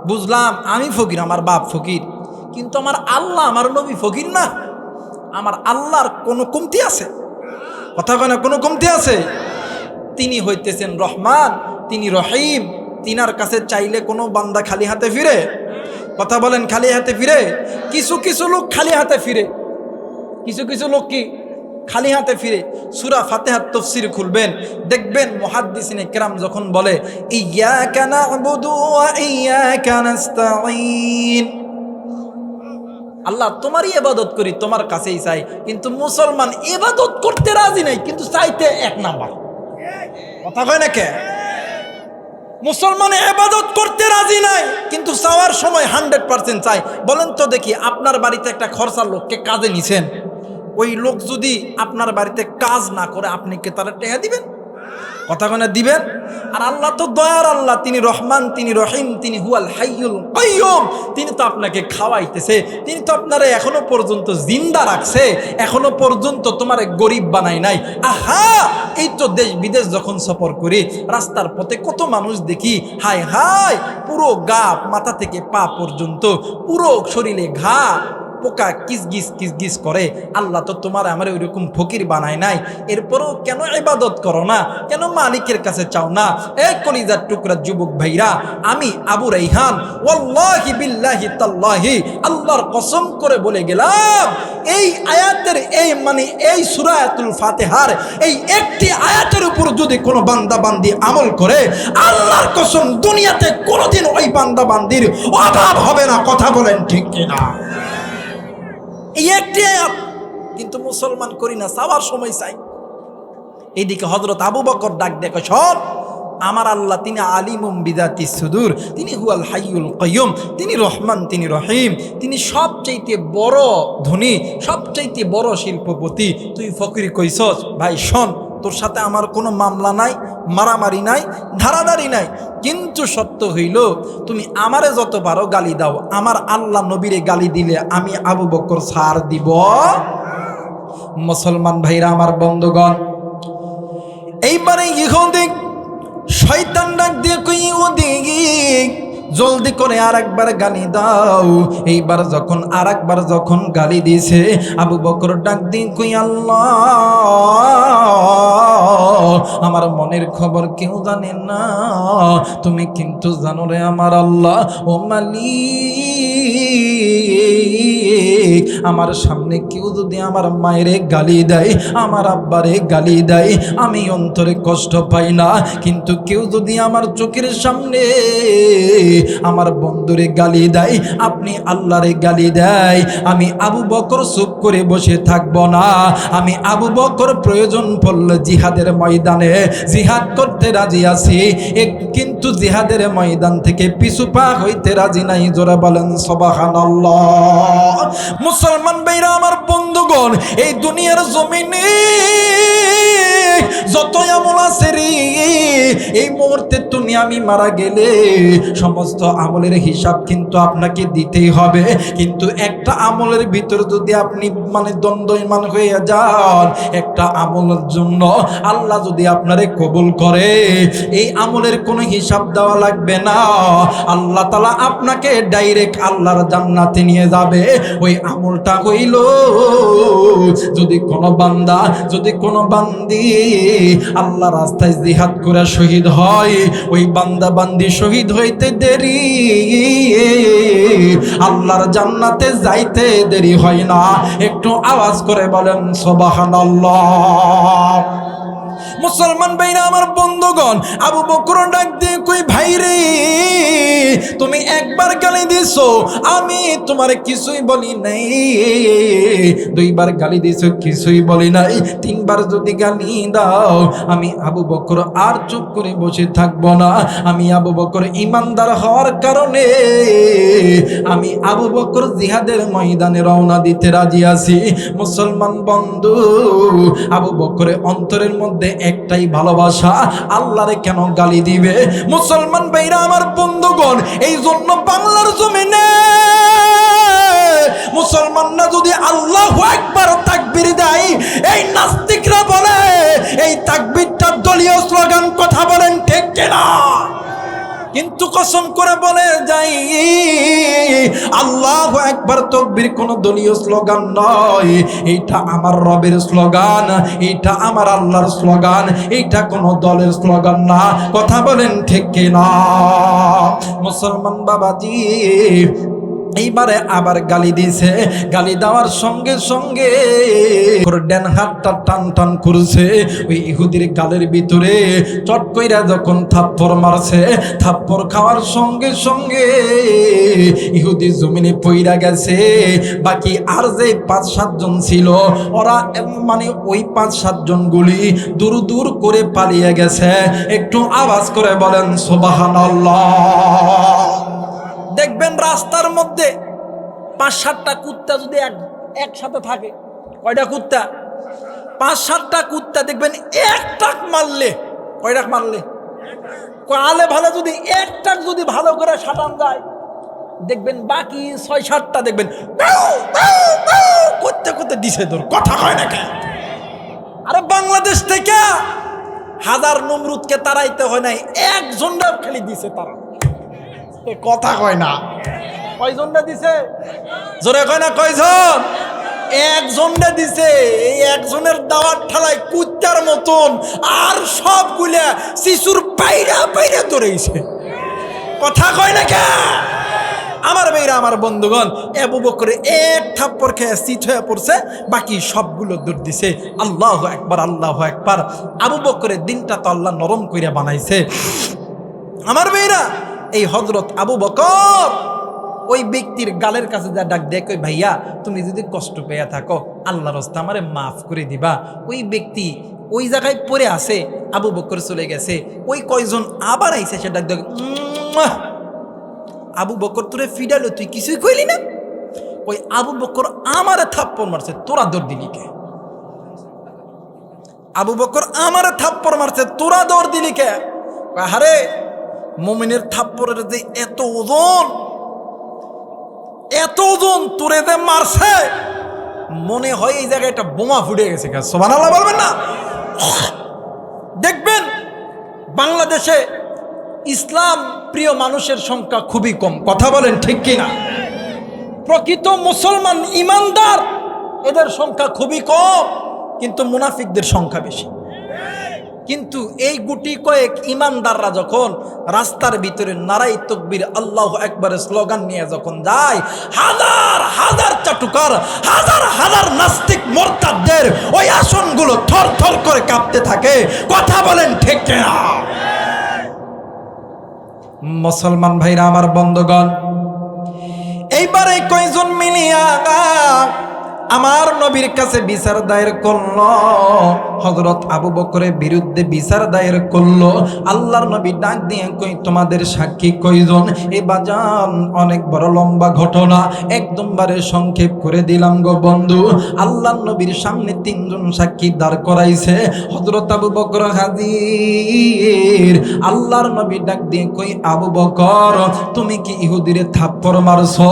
বুঝলাম আমি ফকির, আমার বাপ ফকির, কিন্তু আমার আল্লাহ, আমার নবী ফকির না। আমার আল্লাহর কোনো কমতি আছে? কথা কয় না, কোনো কমতি আছে? তিনি হইতেছেন রহমান, তিনি রহিম, তিনার কাছে চাইলে কোনো বান্দা খালি হাতে ফিরে? কথা বলেন, খালি হাতে ফিরে? কিছু কিছু লোক খালি হাতে ফিরে, কিছু কিছু লোক কি খালি হাতে ফিরে। সূরা ফাতিহার তাফসীর খুলবেন, দেখবেন মুহাদ্দিসিনে কেরাম যখন বলে ইয়্যাকা না'বুদু ওয়া ইয়্যাকা নাস্তাঈন, আল্লাহ তোমারই ইবাদত করি, তোমার কাছেই চাই, কিন্তু মুসলমান ইবাদত করতে রাজি নাই, কিন্তু চাইতে এক নাম্বার, কথা কয় না কে? মুসলমান ইবাদত করতে রাজি নাই, কিন্তু চাওয়ার সময় 100% চাই। বলেন তো দেখি, আপনার বাড়িতে একটা খরচার লোককে কাজে নিছেন, ওই লোক যদি আপনার বাড়িতে কাজ না করে, আপনি কি তারা টেহা দিবেন? কথা কোনে দিবেন? আর আল্লাহ তো দয়ার আল্লাহ, তিনি রহমান, তিনি রহিম, তিনি হুয়াল হাইয়ুল কাইয়ুম। তিনি তো আপনাকে খাওয়াইতেছে, তিনি তো আপনারে এখনো পর্যন্ত জিন্দা রাখছে, এখনো পর্যন্ত তোমারে গরিব বানাই নাই। আহা, এই তো দেশ বিদেশ যখন সফর করি, রাস্তার পথে কত মানুষ দেখি, হায় হায়, পুরো গা মাথা থেকে পা পর্যন্ত পুরো শরীরে ঘা, পোকা কিসগিস কিসগিস করে। আল্লাহ তো তোমার আমার ওইরকম ফকির বানায় নাই, এরপরও কেন ইবাদত করো না? কেন মালিকের কাছে চাও না? এই কলিজার টুকরা যুবক ভাইরা, আমি আবু রাইহান ওয়াল্লাহি বিল্লাহি তাল্লাহি, আল্লাহর কসম করে বলে গেলাম, এই আয়াতের এই সূরাতুল ফাতিহার এই একটি আয়াতের উপর যদি কোনো বান্দা বান্দি আমল করে, আল্লাহর কসম দুনিয়াতে কোনোদিন ওই বান্দা বান্দির অভাব হবে না। কথা বলেন ঠিক কিনা? এই একটি আয়াত, কিন্তু মুসলমান করি না, চাওয়ার সময় চাই। এইদিকে হযরত আবু বকর ডাক দেখো, সব আমার আল্লাহ, তিনি আলিমুম বিদাতি সুদূর, তিনি হুয়াল হাইয়ুল কাইয়ুম, তিনি রহমান, তিনি রহিম, তিনি সবচাইতে বড় ধনী, সবচাইতে বড় শিল্পপতি। তুই ফকির কইছস? ভাই শোন, তোর সাথে আমার কোনো মামলা নাই, মারামারি নাই, ধারাধারি নাই, কিন্তু সত্য হইল তুমি আমারে যত পারো গালি দাও, আমার আল্লাহ নবীরে গালি দিলে আমি আবু বকর ছাড় দিব? মুসলমান ভাইরা আমার বন্ধুগণ, এইবারে ইহুদি শয়তান ডাক দিয়ে কই, ইহুদি জলদি করে আর একবার গালি দাও। এইবার যখন আর একবার যখন গালি দিছে, আবু বকর ডাক দিয়ে কই, আল্লাহ, আমার মনের খবর কেউ জানে না, তুমি কিন্তু জানো রে আমার আল্লাহ। ও মালিক, আমার সামনে কেউ যদি আমার মায়েরে গালি দেয়, আমার আব্বারে গালি দেয়, আমি অন্তরে কষ্ট পাই না, কিন্তু কেউ যদি আমার চোখের সামনে আমার বন্ধুরে গালি দেয়, আপনি আল্লাহরে গালি দেয়, আমি আবু বকর চুপ করে বসে থাকব না। আমি আবু বকর প্রয়োজন পড়লে জিহাদের ময়দানে জিহাদ করতে রাজি আছি, কিন্তু জিহাদের ময়দান থেকে পিছু পা হইতে রাজি নাই। জোরে বলেন সুবহানাল্লাহ। মুসলমান ভাইরা আমার বন্ধুগণ, এই দুনিয়ার জমিনে যত আমল আছে রে, এই মুহূর্তে তুমি আমি মারা গেলে সমস্ত আমলের হিসাব কিন্তু আপনাকে দিতেই হবে। কিন্তু একটা আমলের ভিতর যদি আপনি দ্বন্দ্বমান হয়ে যান, একটা আমলের জন্য আল্লাহ যদি আপনারে কবুল করে, এই আমলের কোনো হিসাব দেওয়া লাগবে না, আল্লাহ তাআলা আপনাকে ডাইরেক্ট আল্লাহর জান্নাতে নিয়ে যাবে। ওই আমলটা হইল, যদি কোনো বান্দা, যদি কোনো বান্দি আল্লাহ রাস্তায় জিহাদ করে শহীদ হয়, ওই বান্দা বান্দি শহীদ হইতে দেরি, আল্লাহর জান্নাতে যাইতে দেরি হয় না। একটু আওয়াজ করে বলেন সুবহানাল্লাহ। মুসলমান ভাইরা আমার বন্ধুগণ, আবু বকর ডাক দিয়ে কই, ভাই রে, তুমি একবার গালি দিছো, আমি তোমারে কিছুই বলি নাই, দুইবার গালি দিছো, কিছুই বলি নাই, তিনবার যদি গালি দাও, আমি আবু বকর আর চুপ করে বসে থাকবো না। আমি আবু বকর ইমানদার হওয়ার কারণে আমি আবু বকর জিহাদের ময়দানে রওনা দিতে রাজি আছি। মুসলমান বন্ধু, আবু বকরের অন্তরের মধ্যে একটাই ভালোবাসা, আল্লাহরে কেন গালি দিবে? মুসলমান ভাইরা আমার বন্ধুগণ, এই জন্য বাংলার জমিনে মুসলমানরা যদি আল্লাহু আকবার তাকবীর দেয়, এই নাস্তিকরা বলে এই তাকবীরটা দলীয় স্লোগান। কথা বলেন ঠিক কিনা? কিন্তু কসম করে বলে যাই, আল্লাহু আকবার তাকবীর কোন দলীয় স্লোগান নয়, এইটা আমার রবের স্লোগান, এইটা আমার আল্লাহর স্লোগান, এইটা কোন দলের স্লোগান না। কথা বলেন ঠিক কিনা? মুসলমান বাবাজি, এইবারে আবার গালি দিছে, গালি দেওয়ার সঙ্গে সঙ্গে ডান হাতটা টান টান করছে, ওই ইহুদির গালের ভিতরে চট কইরা যখন থাপ্পড় মারছে, থাপ্পড় খাওয়ার সঙ্গে সঙ্গে ইহুদি জমিনে পইরা গেছে। বাকি আর যে 5-7 জন ছিল, ওরা ওই 5-7 জন গুলি দূর দূর করে পালিয়ে গেছে। একটু আওয়াজ করে বলেন সুবহানাল্লাহ। দেখবেন রাস্তার মধ্যে 5-7টা কুত্তা যদি একসাথে থাকে, কয়টা কুত্তা? 5-7টা কুত্তা দেখবেন একটা মারলে কয়টা মারলে? আলে ভালো যদি একটা যদি ভালো করে সাটান যায়, দেখবেন বাকি ৬-৭টা দেখবেন করতে করতে দিছে তোর কথা হয় না কেন? আরে বাংলাদেশ থেকে হাজার নমরুদকে তাড়াইতে হয় নাই, একজনটা খালি দিছে তারা, কথা কয় না। কয়জনটা দিছে? জোরে কয় না কয়জন? একজনটা দিছে। এই একজনের দাওয়াত ঠালাই কুত্তার মতন আর সবগুলা শিশুর পাইরা পাইরা দৌড়াইছে, কথা কয় না কে? আমার মেয়েরা, আমার বন্ধুগণ, আবু বকরে এক থাপ্পড় খেয়ে চিত হয়ে পড়ছে, বাকি সবগুলো দৌড় দিছে। আল্লাহু আকবার, আল্লাহু আকবার। আবু বকরের দিনটা তো আল্লাহ নরম কইরা বানাইছে। আমার মেয়েরা, এই হযরত আবু বকর ওই ব্যক্তির গালের কাছে যা ডাক দেয়, কই ভাইয়া তুমি যদি কষ্ট পেয়ে থাকো আল্লাহর রাস্তায় আমারে মাফ করে দিবা। ওই ব্যক্তি ওই জায়গায় পড়ে আছে, আবু বকর চলে গেছে, ওই কয়জন আবার আইছে, সে ডাক দেয়, আবু বকর তোরে ফিডালো, তুই কিছুই কইলি না? ওই আবু বকর আমারে থাপ্পড় মারছে, তোরা দৌড় দিলি কে? আবু বকর আমারে থাপ্পড় মারছে, তোরা দৌড় দিলি কে? আরে মুমিনের থাপ্পড়ের যে এত ওজন, এত ওজন, তোরে যে মারছে মনে হয় এই জায়গায় একটা বোমা ফুটে গেছে। সুবহানাল্লাহ বলবেন না? দেখবেন বাংলাদেশে ইসলাম প্রিয় মানুষের সংখ্যা খুবই কম, কথা বলেন ঠিক কিনা? প্রকৃত মুসলমান ইমানদার এদের সংখ্যা খুবই কম, কিন্তু মুনাফিকদের সংখ্যা বেশি। কিন্তু এই গুটি কয়েক ইমানদাররা যখন রাস্তার ভিতরে নারাই তাকবীর আল্লাহু আকবারের স্লোগান নিয়ে যখন যায়, হাজার হাজার চাটুকার, হাজার হাজার নাস্তিক মোরতাদদের ওই আসনগুলো থর থর করে কাঁপতে থাকে, কথা বলেন ঠিক কিনা? মুসলমান ভাইরা, আমার বন্ধুগণ, এইবারে কয়জন মিলিয়া আমার নবীর কাছে বিচার দায়ের করল, হযরত আবু বকরের বিরুদ্ধে বিচার দায়ের করলো। আল্লাহর নবী ডাক দিয়ে কই, তোমাদের সাক্ষী কয়জন? এ বাজান অনেক বড় লম্বা ঘটনা, একদম বারে সংক্ষেপ করে দিলাম গো বন্ধু। আল্লাহর নবীর সামনে 3 জন সাক্ষী দাঁড় করাইছে, হযরত আবু বকর হাজির। আল্লাহর নবী ডাক দিয়ে কই, আবু বকর তুমি কি ইহুদিরে থাপ্পড় মারছো?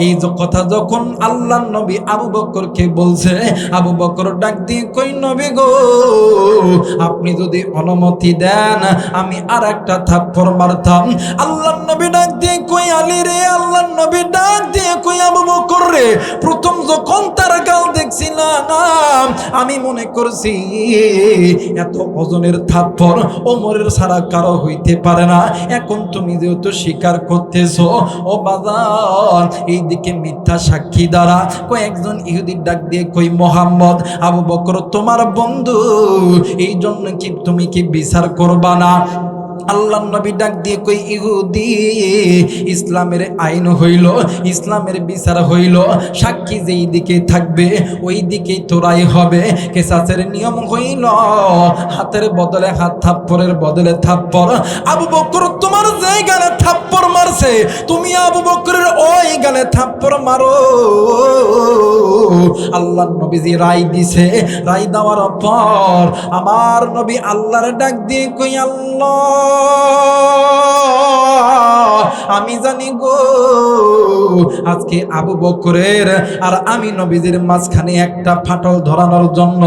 এই কথা যখন আল্লাহর নবী আবু বকরকে বলছে, আবু বকর ডাক দিয়ে কই, নবী গো আপনি যদি অনুমতি দেন আমি আর একটা থাপ্পড় মারতাম। আল্লাহর নবী ডাক দিয়ে কই, আলী রে, আল্লাহর নবী ডাক দিয়ে কই, আবু বকর রে, প্রথম যখন তার গাল দেখছিলাম আমি মনে করছি এত ওজনের থাপ্পড় ওমরের ছাড়া কারো হইতে পারে না। এখন তুমি যেহেতু স্বীকার করতেছো, ও বাজার এইদিকে মিথ্যা সাক্ষী দ্বারা কয়েকজন ইহুদির ডাক দিয়ে কই, মোহাম্মদ আবু বকর তোমার বন্ধু, এই জন্য কি তুমি কি বিচার করবা না? আল্লাহর নবী ডাক দিয়ে কই, ইহুদি ইসলামের আইন হইল, ইসলামের বিচার হইল, সাক্ষী যেই দিকে থাকবে ওই দিকেই তোরাই হবে। কেসাসের নিয়ম হইল হাতের বদলে হাত, থাপ্পড়ের বদলে থাপ্পড়। আবু বকর তোমার যেই গালে থাপ্পড় মারছে, তুমি আবু বকরের ওই গালে থাপ্পড় মারো। আল্লাহর নবীজি রায় দিছে, রায় দেওয়ার পর আমার নবী আল্লাহর ডাক দিয়ে কই, আল্লাহ আমি জানি গো আজকে আবু বকরের আর আমি নবীজির মাঝখানে একটা ফাটল ধরানোর জন্য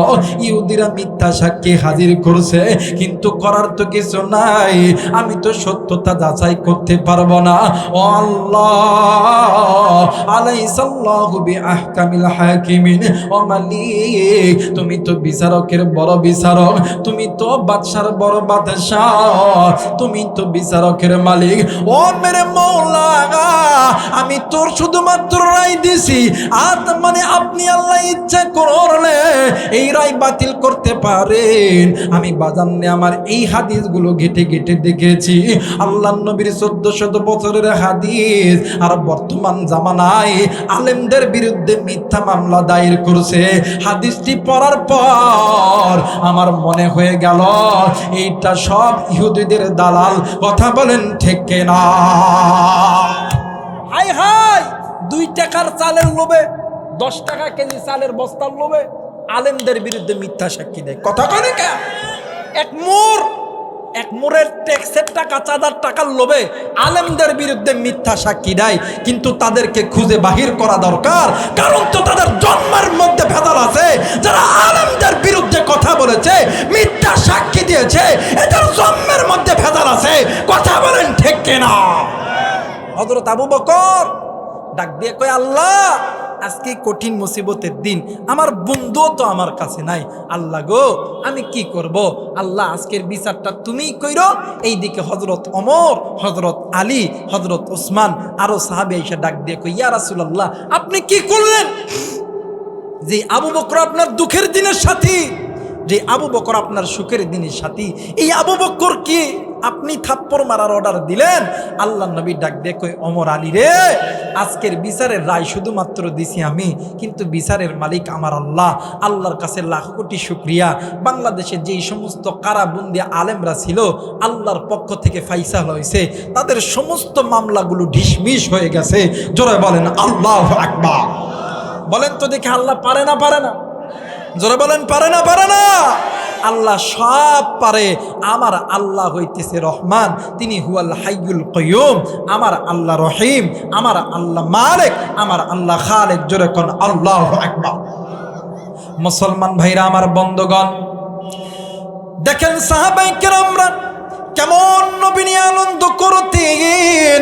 ইহুদিরা মিথ্যা সাক্ষী হাজির করছে, কিন্তু করার তো কিছু নাই, আমি তো সত্যতা যাচাই করতে পারবো না। ও আল্লাহ, আলাইসাল্লাহু বিআহকামিল হাকিমিন, ও মালিক তুমি তো বিচারকের বড় বিচারক, তুমি তো বাদশার বড় বাদশাহ, তুমি তো বিচারকের মালিক। ও মেরে মওলা, আমি তোর শুধুমাত্র রায় দিছি, মানে আপনি আল্লাহ ইচ্ছা করলে এই রায় বাতিল করতে পারেন। আমি বাজানে আমার এই হাদিসগুলো ঘেটে ঘেটে দেখেছি, আল্লাহর নবীর 1400 বছরের হাদিস, আর বর্তমান জামানায় আলেমদের বিরুদ্ধে মিথ্যা মামলা দায়ের করছে। হাদিসটি পড়ার পর আমার মনে হয়ে গেল এইটা সব ইহুদিদের দালাল, কথা বলেন ঠিক না? হাই হাই, 2 টাকার চালের লোভে, 10 টাকা কেজি চালের বস্তার লোভে আলেমদের বিরুদ্ধে মিথ্যা সাক্ষী দেয়, কথা কয় না? এক মোড়ের ট্যাক্সের টাকা, চাঁদার টাকার লোভে আলেমদের বিরুদ্ধে মিথ্যা সাক্ষী দেয়, কিন্তু তাদেরকে খুঁজে বাহির করা দরকার, কারণ তো তাদের জন্মের মধ্যে ভেজাল আছে। যারা আলেমদের বিরুদ্ধে কথা বলেছে, মিথ্যা সাক্ষী দিয়েছে, এদের জন্মের মধ্যে ভেজাল আছে। কথা বলেন ঠিক কিনা? হযরত আবু বকর ডাক দিয়ে কয়, আল্লাহ, আজকে কঠিন মুসিবতের দিন, আমার বন্ধুও তো আমার কাছে নাই। আল্লাহ গো, আমি কি করব? আল্লাহ, আজকের বিচারটা তুমিই কইরো। এইদিকে হযরত ওমর, হযরত আলী, হযরত ওসমান, আরো সাহাবী এসে ডাক দিয়ে কই, ইয়া রাসূলুল্লাহ, আপনি কি করলেন? যে আবু বকর আপনার দুঃখের দিনের সাথী, যে আবু বকর আপনার সুখের দিনের সাথী, এই আবু বকর কি আপনি থাপ্পড় মারার অর্ডার দিলেন? আল্লাহ নবী ডাক দিয়ে কই, ওমর, আলী রে, আজকের বিচারের রায় শুধুমাত্র দিছি আমি, কিন্তু বিচারের মালিক আমার আল্লাহ। আল্লাহর কাছে লাখ কোটি শুকরিয়া। বাংলাদেশে যেই সমস্ত কারাবন্দি আলেমরা ছিল, আল্লাহর পক্ষ থেকে ফাইসাল হয়েছে, তাদের সমস্ত মামলাগুলো ঢিসমিস হয়ে গেছে। জোরে বলেন আল্লাহু আকবার। বলেন তো দেখে, আল্লাহ পারে না? পারে না? জোরে বলেন, পারে না? পারে না? আল্লাহ সব পারে। আমার আল্লাহ হইতেছে রহমান, তিনি হুয়াল হাইয়ুল কাইয়ুম। আমার আল্লাহ রহিম, আমার আল্লাহ মালিক, আমার আল্লাহ খালিক। জোরে কোন আল্লাহু আকবার। মুসলমান ভাইরা আমার, বন্ধুগণ, দেখেন সাহাবায়ে কেরামরা কেমন নবী নিয়ে আনন্দ করতেন।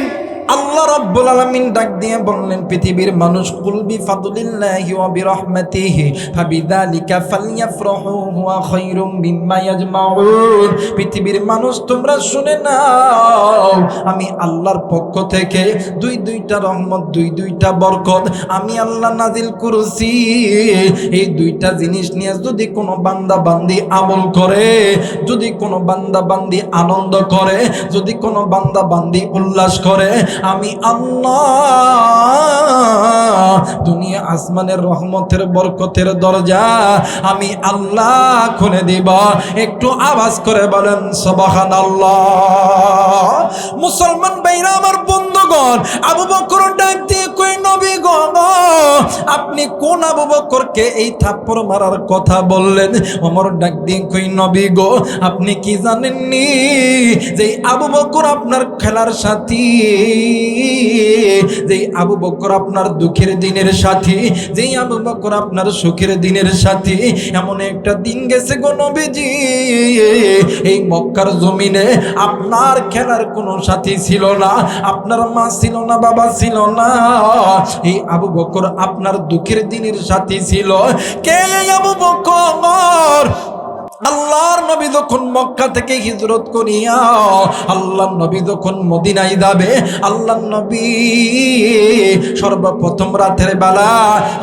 আল্লাহ রাব্বুল আলামিন ডাক দিয়ে বললেন, পৃথিবীর মানুষ, কুল বিফাদলিল্লাহি ওয়া বিরহমাতিহি ফাবিযালিকা ফালইফরাহু হুয়া খায়রুম মিম্মা ইয়াজমাউন। পৃথিবীর মানুষ, তোমরা শুনে নাও, আমি আল্লাহর পক্ষ থেকে দুইটা রহমত, দুইটা বরকত আমি আল্লাহ নাজিল করেছি। এই দুইটা জিনিস নিয়ে যদি কোনো বান্দা বান্দি আমল করে, যদি কোনো বান্দা বান্দি আনন্দ করে, যদি কোনো বান্দা বান্দি উল্লাস করে, আমি আল্লাহ দুনিয়া আসমানের রহমতের বরকতের দরজা আমি আল্লাহ খুলে দিব। একটু আওয়াজ করে বলেন সুবহানাল্লাহ। মুসলমান ভাইরা আমার, বন্ধুগণ, আবু বকর ডাক দিয়ে কই, নবী গো, আপনি কোন আবু বকরকে এই থাপ্পড় মারার কথা বললেন? ওমর ডাক দিয়ে কই, নবী গো, আপনি কি জানেননি যে আবু বকর আপনার খেলার সাথী, যেই আবু বকর আপনার দুঃখের দিনের সাথী, যেই আবু বকর আপনার সুখের দিনের সাথী। এমন একটা দিন গেছে গো নবীজি, এই মক্কার জমিনে আপনার খেলার কোনো সাথী ছিল না, আপনার মা ছিল না, বাবা ছিল না। এই আবু বকর আপনার দুঃখের দিনের সাথী ছিল। কে এই আবু বকর? আল্লাহর নবী যখন মক্কা থেকে হিজরত করিয়া আল্লাহর নবী যখন মদিনায় যাবে, আল্লাহর নবী সর্বপ্রথম রাতের বেলা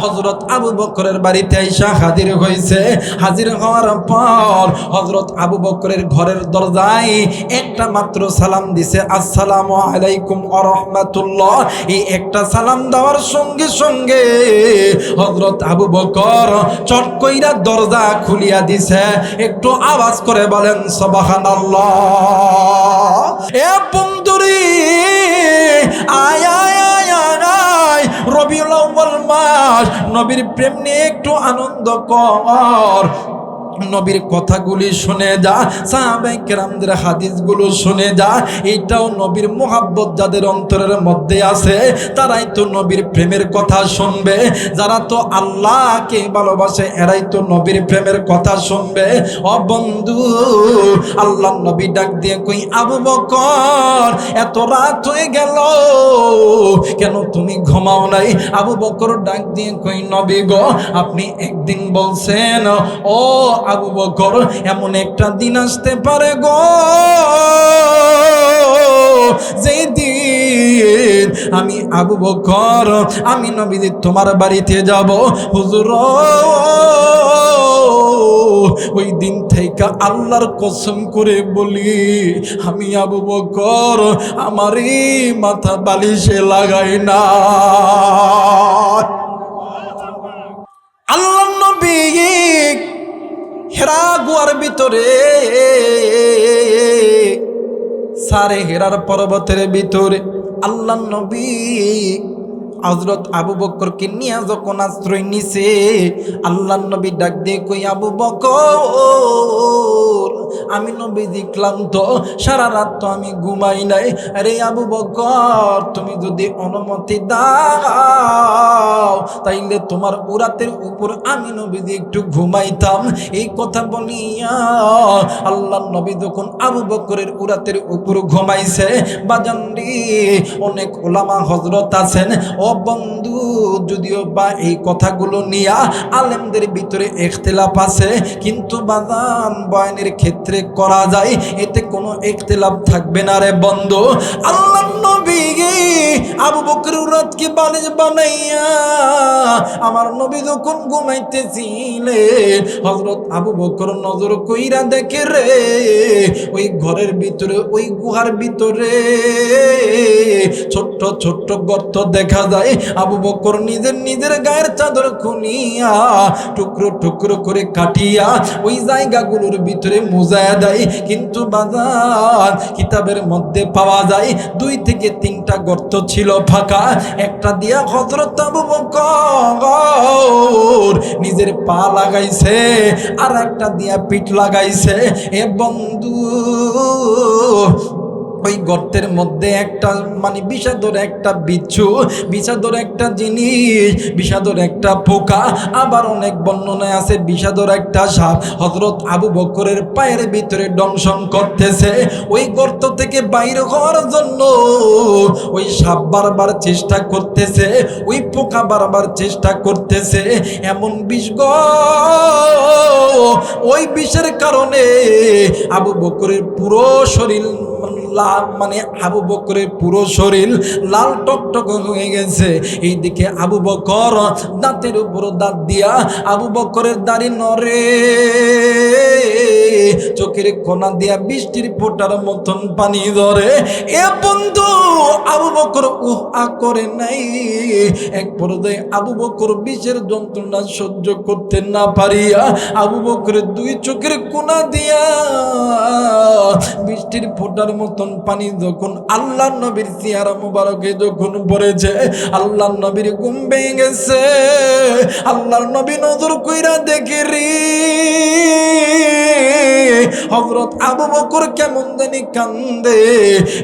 হযরত আবু বকরের বাড়িতে আইসা হাজির হয়েছে। হাজির হওয়ার পর হযরত আবু বকরের ঘরের দরজায় একটা মাত্র সালাম দিছে, আসসালামু আলাইকুম ওয়া রাহমাতুল্লাহ। এই একটা সালাম দেওয়ার সঙ্গে সঙ্গে হযরত আবু বকর চট কইরা দরজা খুলিয়া দিছে। একটু আওয়াজ করে বলেন সুবহানাল্লাহ। এ বন্ধুরি, আয় আয় আয় আয়, রবিউল আউয়াল মাস, নবীর প্রেম নিয়ে একটু আনন্দ কর। নবীর কথাগুলি শুনে যা, সাহাবায়ে কেরামদের হাদিসগুলো শুনে যা। এইটাও নবীর মোহাব্বত যাদের অন্তরের মধ্যে আছে, তারাই তো নবীর প্রেমের কথা শুনবে। যারা তো আল্লাহকে ভালোবাসে, এরাই তো নবীর প্রেমের কথা শুনবে। ও বন্ধু, আল্লাহ নবী ডাক দিয়ে কই, আবু বকর, এত রাত হয়ে গেল, কেন তুমি ঘুমাও নাই? আবু বকর ডাক দিয়ে কই, নবী গো, আপনি একদিন বলছেন, ও আবু বকর, এমন একটা দিন আসতে পারে গো, যেই দিন আমি আবু বকর, আমি নবীজি তোমার বাড়িতে যাব। হুজুর, ওই দিন থেকে আল্লাহর কসম করে বলি, আমি আবু বকর আমারই মাথা বালিশে লাগাই না। আল্লাহ নবী হেরা গুহার ভিতরে, সারে হেরার পর্বতের ভিতরে আল্লাহ নবী হযরত আবু বকরকে নিয়ে যখন আশ্রয় নিছে, আল্লাহর নবী ডাক দিয়ে কই, আবু বকর, আমি নবীজি ক্লান্ত, সারা রাত তো আমি ঘুমাই নাই। আরে আবু বকর, তুমি যদি অনুমতি দাও তাইলে তোমার উরাতের উপর আমি নবীজি একটু ঘুমাইতাম। এই কথা বলিয়া আল্লাহর নবী যখন আবু বকরের উরাতের উপর ঘুমাইছে, বাজানরি অনেক ওলামা হযরত আছেন ও বন্ধু, যদিও বা এই কথাগুলো নিয়া আলেমদের ভিতরে ইখতিলাফ আছে, কিন্তু বাজান বয়ানের ক্ষেত্রে করা যায়, এতে কোনো ইখতিলাফ থাকবে না রে বন্ধু। আল্লাহর নবী আবু বকরের উরাতকে বালিশ বানাইয়া আমার নবী যখন ঘুমাইতেছিলেন, হযরত আবু বকর নজর কইরা দেখে রে, ওই ঘরের ভিতরে, ওই গুহার ভিতরে ছোট্ট ছোট্ট গর্ত দেখা যায়। আবু বকর নিজের গায়ের চাদর খুলিয়া টুকরো টুকরো করে কাটিয়া ওই জায়গাগুলোর ভিতরে মুজায়া দেয়। কিন্তু বাজার কিতাবের মধ্যে পাওয়া যায় 2 থেকে 3টা গর্ত ছিল ফাঁকা, একটা দিয়া হযরত আবু বকর নিজের পা লাগাইছে, আর একটা দিয়া পিঠ লাগাইছে। এ বন্ধু, ওই গর্তের মধ্যে একটা মানে বিষাদর একটা বিচ্ছু, বিষাদর একটা জিনিস, বিষাদর একটা পোকা, আবার অনেক বর্ণনায় আছে বিষাদর একটা সাপ হযরত আবু বকরের পায়ের ভিতরে দংশন করতেছে। ওই গর্ত থেকে বাইরে হওয়ার জন্য ওই সাপ বারবার চেষ্টা করতেছে, ওই পোকা বারবার চেষ্টা করতেছে। এমন বিষ গো, ওই বিষের কারণে আবু বকরের পুরো শরীর মানে আবু বকরের পুরো শরীর লাল টকটক হয়ে গেছে। এইদিকে আবু বকর দাঁতের উপর দাঁত দিয়া আবু বকরের দাড়ি নড়ে, চোখের কোনা দিয়া বৃষ্টির ফোঁটার মতন পানি ধরে। এ বন্ধু, আবু বকর আ করে নাই। এক পর্যায়ে আবু বকর বিষের যন্ত্রণা সহ্য করতে না পারিয়া আবু বকরের 2 চোখের কোনা দিয়া বৃষ্টির ফোঁটার মতন পানি যখন আল্লাহর নবীর চেহারা মুবারকে যখন পড়েছে, আল্লাহর নবীর ঘুম ভেঙে গেছে। আল্লাহর নবী নজর কইরা দেখে রে, হযরত আবু বকর কেমন জানি কান্দে।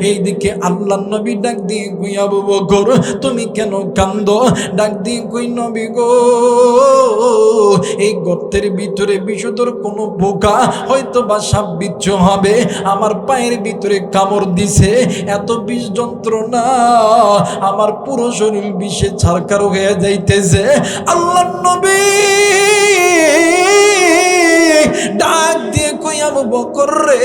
এইদিকে আল্লাহর নবী ডাক দিয়ে কই, আবু বকর তুমি কেন কান্দো? ডাক দিয়ে কই, নবী গো, এই গর্তের ভিতরে বিষধর কোনো পোকা হয়তো বা সাপ বিচ্ছু হবে, আমার পায়ের ভিতরে কামড় দিছে, এত বিষ যন্ত্রণা, আমার পুরো শরীর বিষে ছারকার হয়ে যাইতেছে। আল্লাহর নবী ডাক দিয়ে কই, আবু বকর রে,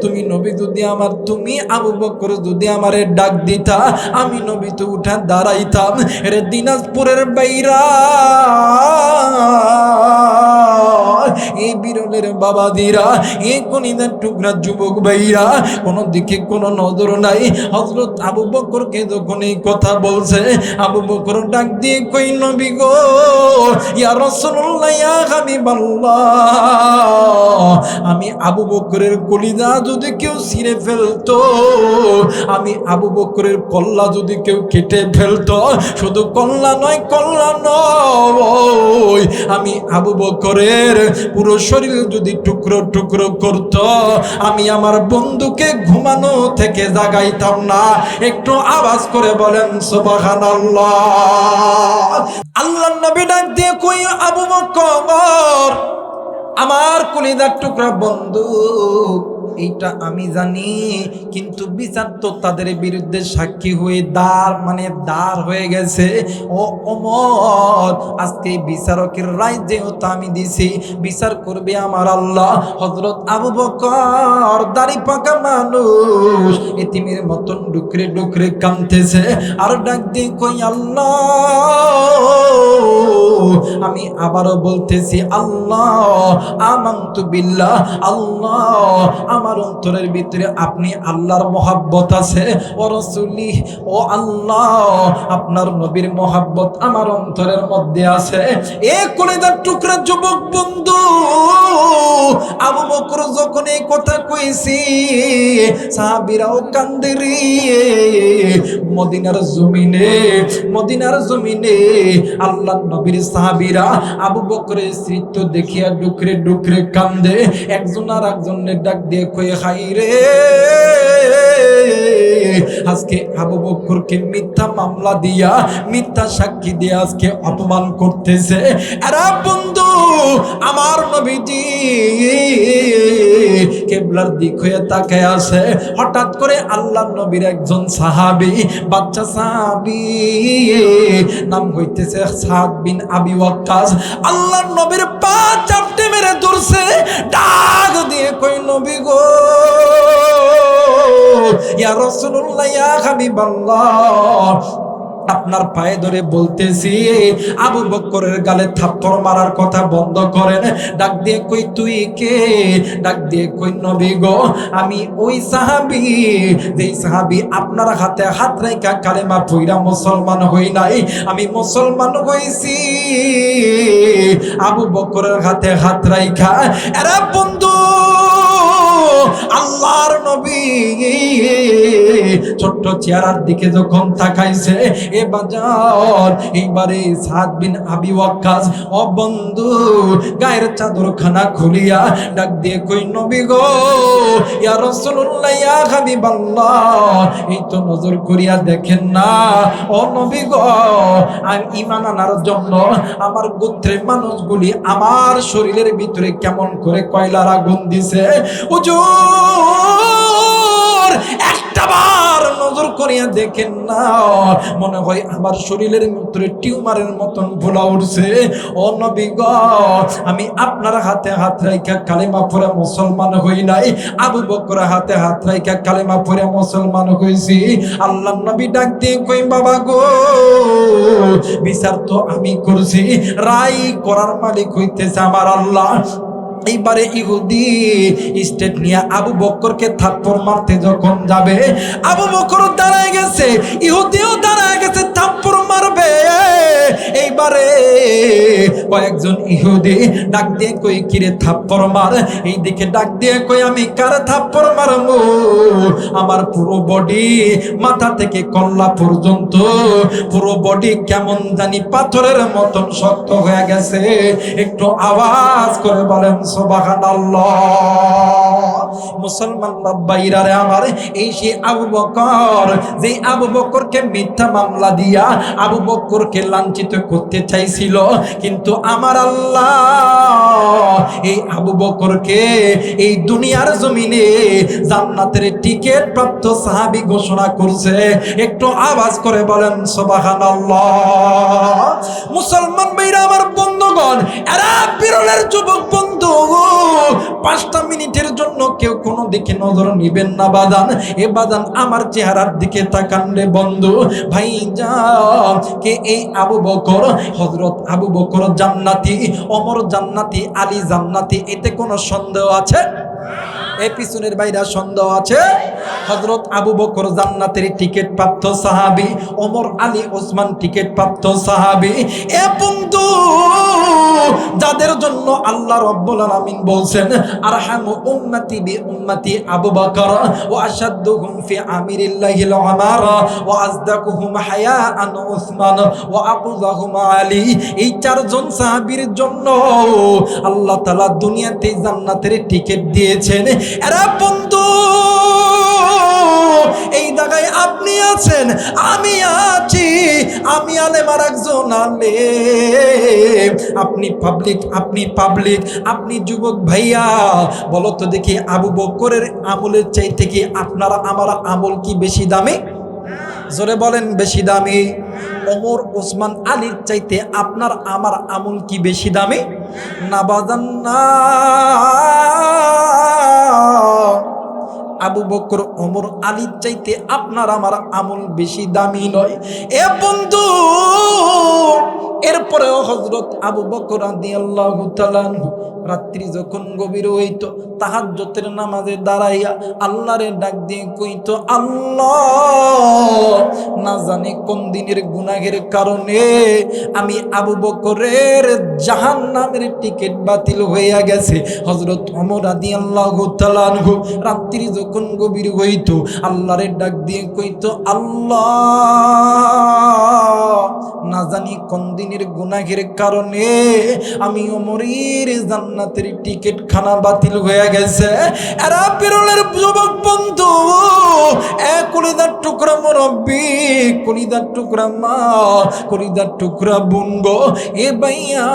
তুমি নবী যদি আমার, তুমি আবু বকর যদি আমারে ডাক দিতা, আমি নবী তো উঠা দাঁড়াইতাম। রে দিনাজপুরের বাইরা, এই বিরলের বাবাদিরা, এই কনিদার টুকরা যুবক ভাইরা, কোনো দিকে কোনো নজর নাই। হযরত আবু বকরকে যখন এই কথা বলছে, আবু বকর ডাক দিয়ে কই, নবী গো, ইয়া রাসূলুল্লাহ, ইয়া হাবিবাল্লাহ, আমি আবু বকরের কলিজা যদি কেউ ছিঁড়ে ফেলতো, আমি আবু বকরের কল্লা যদি কেউ কেটে ফেলতো, শুধু কল্লা নয়, কল্লা নয়, আমি আবু বকরের পুরো শরীর যদি টুকরো টুকরো করত, আমি আমার বন্ধুকে ঘুমানো থেকে জাগাইতাম না। একটু আওয়াজ করে বলেন সুবহানাল্লাহ। আল্লাহর নবী ডাক দিয়ে কই, আবু বকর, আমার কলিজার টুকরা বন্ধু, এইটা আমি জানি, কিন্তু বিচার তো তাদের বিরুদ্ধে সাক্ষী হয়ে দাঁড় হয়ে গেছে। ও ওমর, আজকে বিচারকের রায় যেহেতু আমি দিছি, বিচার করবে আমার আল্লাহ। হযরত আবু বকর দাড়ি পাকা মানুষ, এতিমের মতন ডুকরে ডুকরে কাঁদতেছে, আর ডাক দিয়ে কই, আল্লাহ, আমি আবারও বলতেছি, আল্লাহ, আমানতু বিল্লাহ, আল্লাহ, আমার অন্তরের ভিতরে আপনি আল্লাহর মহব্বত আছে, ও রাসূলি, ও আল্লাহ, আপনার নবীর মহব্বত আমার অন্তরের মধ্যে আছে। এ কলিজার টুকরা যুবক বন্ধু আবু বকর যখন এই কথা কইছি সাহাবীরাও কান্দে রে। মদিনার জমিনে আল্লাহর নবীর সাহাবীরা আবু বকরের স্মৃতি দেখিয়া ডুকরে ডুকরে কান্দে। একজন আর একজনের ডাক দিয়ে কয়ে হাই রে, আজকে আবু বকরকে মিথ্যা মামলা দিয়া মিথ্যা সাক্ষী দিয়ে আজকে অপমান করতেছে। আরে বন্ধু, আমার নবীজি কিবলার দিক হয়ে তাকায় আছে। হঠাৎ করে আল্লাহর নবীর একজন সাহাবী, বাচ্চা সাহাবী, নাম হইতেছে সাদ বিন আবি ওয়াক্কাস, আল্লাহর নবীর পা চাপটে মেরে ধরছে। ডাক দিয়ে কই নবী গো, ইয়া রাসূলুল্লাহ, ইয়া হাবিবাল্লাহ, আপনার পায়ে ধরে বলতেছি আবু বকরের গালে থাপ্পড় মারার কথা বন্ধ করেন। ডাক দিয়ে কই তুই কে? ডাক দিয়ে কই নবী গো, আমি ওই সাহাবী, যেই সাহাবী আপনার হাতে হাত রাইখা কালেমা পইরা মুসলমান হই নাই, আমি মুসলমান হইছি আবু বকরের হাতে হাত রাইখা। এরা বন্ধু, আল্লাহর নবী ছোট্ট চেহারার দিকে যখন তাকাইছে, এ বাজার এইবারে সাদ বিন আবি ওয়াক্কাস ও বন্ধু গায়ের চাদরখানা খুলিয়া ডাক দিয়ে কই নবী গো, ইয়া রাসূলুল্লাহ, ইয়া হাবিবাল্লাহ, এই তো নজর করিয়া দেখেন না ও নবী গো, আমি ঈমান আনার জন্য আমার গোত্রের মানুষগুলি আমার শরীরের ভিতরে কেমন করে কয়লার আগুন দিছে। হুজুর একটাবার নজর করিয়া দেখেন না, মনে হয় আমার শরীরের ভিতরে টিউমারের মতন ফুলা উঠছে। ও নবী গো, আমি আপনার হাতে হাত রাইখা কালেমা পড়ে মুসলমান হই নাই, আবু বকর হাতে হাত রাইখা কালেমা পড়ে মুসলমান হইছি। আল্লাহর নবী ডাক দিয়ে কই বাবা গো, বিচার তো আমি করছি, রায় করার মালিক হইতেছে আমার আল্লাহ। এইবারে ইহুদি স্টেট নিয়ে আবু বকরকে থাপ্পড় মারতে যখন যাবে, আবু বকর দাঁড়ায় গেছে, ইহুদিও দাঁড়ায় গেছে থাপ্পড় মারবে। এইবারে কয়েকজন ইহুদি ডাক দিয়ে কই কিরে থাপ্পড় মার, এইদিকে ডাক দিয়ে কই আমি কার থাপ্পড় মারবো, আমার পুরো বডি মাথা থেকে কল্লা পর্যন্ত পুরো বডি কেমন জানি পাথরের মতন শক্ত হয়ে গেছে। একটু আওয়াজ করে বলেন সুবহানাল্লাহ। মুসলমান ভাইরা রে আমার, এই সে আবু বকর, যে আবু বকরকে মিথ্যা মামলা দিয়া আবু বকরকে লাঞ্ছিত করতে চাইছিল, কিন্তু আমার আল্লাহ এই আবু বকরকে এই দুনিয়ার জমিনে জান্নাতের টিকিট প্রাপ্ত সাহাবী ঘোষণা করছে। একটু আওয়াজ করে বলেন সুবহানাল্লাহ। মুসলমান ভাইরা আমার, বন্ধুগণ, এরা বিরলের যুবক বন্ধু, 5টা মিনিটের জন্য কেউ কোনো দিকে নজর নিবেন না বাদান। এ বাদান আমার চেহারার দিকে তাকান রে বন্ধু। ভাই যান, কে এই আবু বকর? হযরত আবু বকর জান্নাতি, ওমর জান্নাতি, আলী জান্নাতি, এতে কোনো সন্দেহ আছে? এই পিছনের বাইরা সন্দেহ আছে? হযরত আবু বকর জান্নাতের টিকিট প্রাপ্ত সাহাবী, ওমর আলী ওসমান টিকিট প্রাপ্ত সাহাবী। এ বন্ধু, যাদের জন্য আল্লাহ রাব্বুল আলামিন বলছেন আরহামু উম্মতি বি উম্মতি আবু বকর ওয়া আশাদ্দুহুম ফি আমিরিল্লাহিল উমার ওয়া আজদাকুহুম হায়াআন উসমান ওয়া আবুযাহুম আলী। এই 4 জন সাহাবীর জন্য আল্লাহ তাআলা দুনিয়াতে জান্নাতের টিকিট দিয়েছেন। এরা বন্ধু, এই জায়গায় আপনি আছেন, আমি আছি, আমি আলেম আর একজন আলেম, আপনি পাবলিক, আপনি যুবক ভাইয়া, বলো তো দেখি আবু বকরের আমলের চাইতে কি আপনার আমার আমল কি বেশি দামি? জোরে বলেন, বেশি দামি? ওমর ওসমান আলীর চাইতে আপনার আমার আমল কি বেশি দামি? না বাজান না। আবু বকর ওমর আলীর চাইতে আপনার আমার আমল বেশি দামি নয়। এ বন্ধু, এরপরেও হযরত আবু বকর রাদিয়াল্লাহু তাআলা রাত্রি যখন গভীর হইতো তাহাজ্জুদের নামাজে দাঁড়াইয়া আল্লাহরে ডাক দিয়ে কইতো, আল্লাহ, না জানি কোন দিনের গুনাহের কারণে আমি আবু বকরের জাহান্নামের টিকিট বাতিল হইয়া গেছে। হযরত ওমর রাদিয়াল্লাহু তাআলা আনহু রাত্রি যখন গভীর হইতো আল্লাহরে ডাক দিয়ে কইতো, আল্লাহ, না জানি কোন দিনের গুনাহের কারণে আমি ওমরের জান্নাতের টিকিট খানা বাতিল হয়ে গেছে। এরা বিরলের যুবক বন্ধু, এক কলিদার টুকরা মুরব্বি, কলিদার টুকরা মা, কলিদার টুকরা বোন গো, এ ভাইয়া,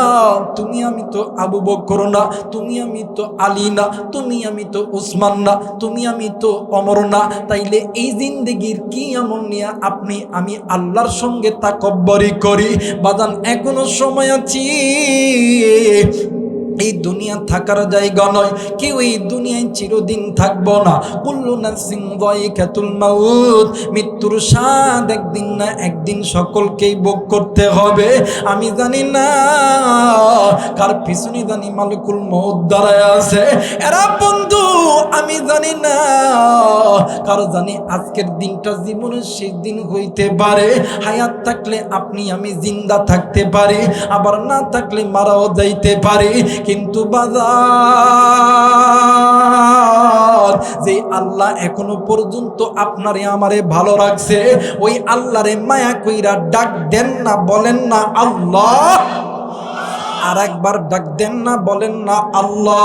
তুমি আমি তো আবু বকর না, তুমি আমি তো আলী না, তুমি আমি তো উসমান না, তুমি আমি তো ওমর না, তাইলে এই জিন্দেগির কি এমন নিয়ে আপনি আমি আল্লাহর সঙ্গে তাকব্বরি করি? বাজান, এখনো সময় আছে। এই দুনিয়া থাকার জায়গা নয়, কেউ এই দুনিয়ায় চিরদিন থাকবো না। কুল্লু নাফসিন যায়িকাতুল মাউত, মৃত্যুর স্বাদ একদিন না একদিন সকলকেই ভোগ করতে হবে। আমি জানি না কার পিছনে জানি মালিকুল মউত দাঁড়ায় আছে। এরা বন্ধু, আমি জানি না কার জানি আজকের দিনটা জীবনের শেষ দিন হইতে পারে। হায়াত থাকলে আপনি আমি জিন্দা থাকতে পারি, আবার না থাকলে মারাও যাইতে পারি। কিন্তু বাজার, যে আল্লাহ এখনো পর্যন্ত আপনারে আমারে ভালো রাখছে, ওই আল্লাহরে মায়া কইরা ডাক দেন না, বলেন না আল্লাহ। আর একবার ডাক দেন না, বলেন না আল্লাহ।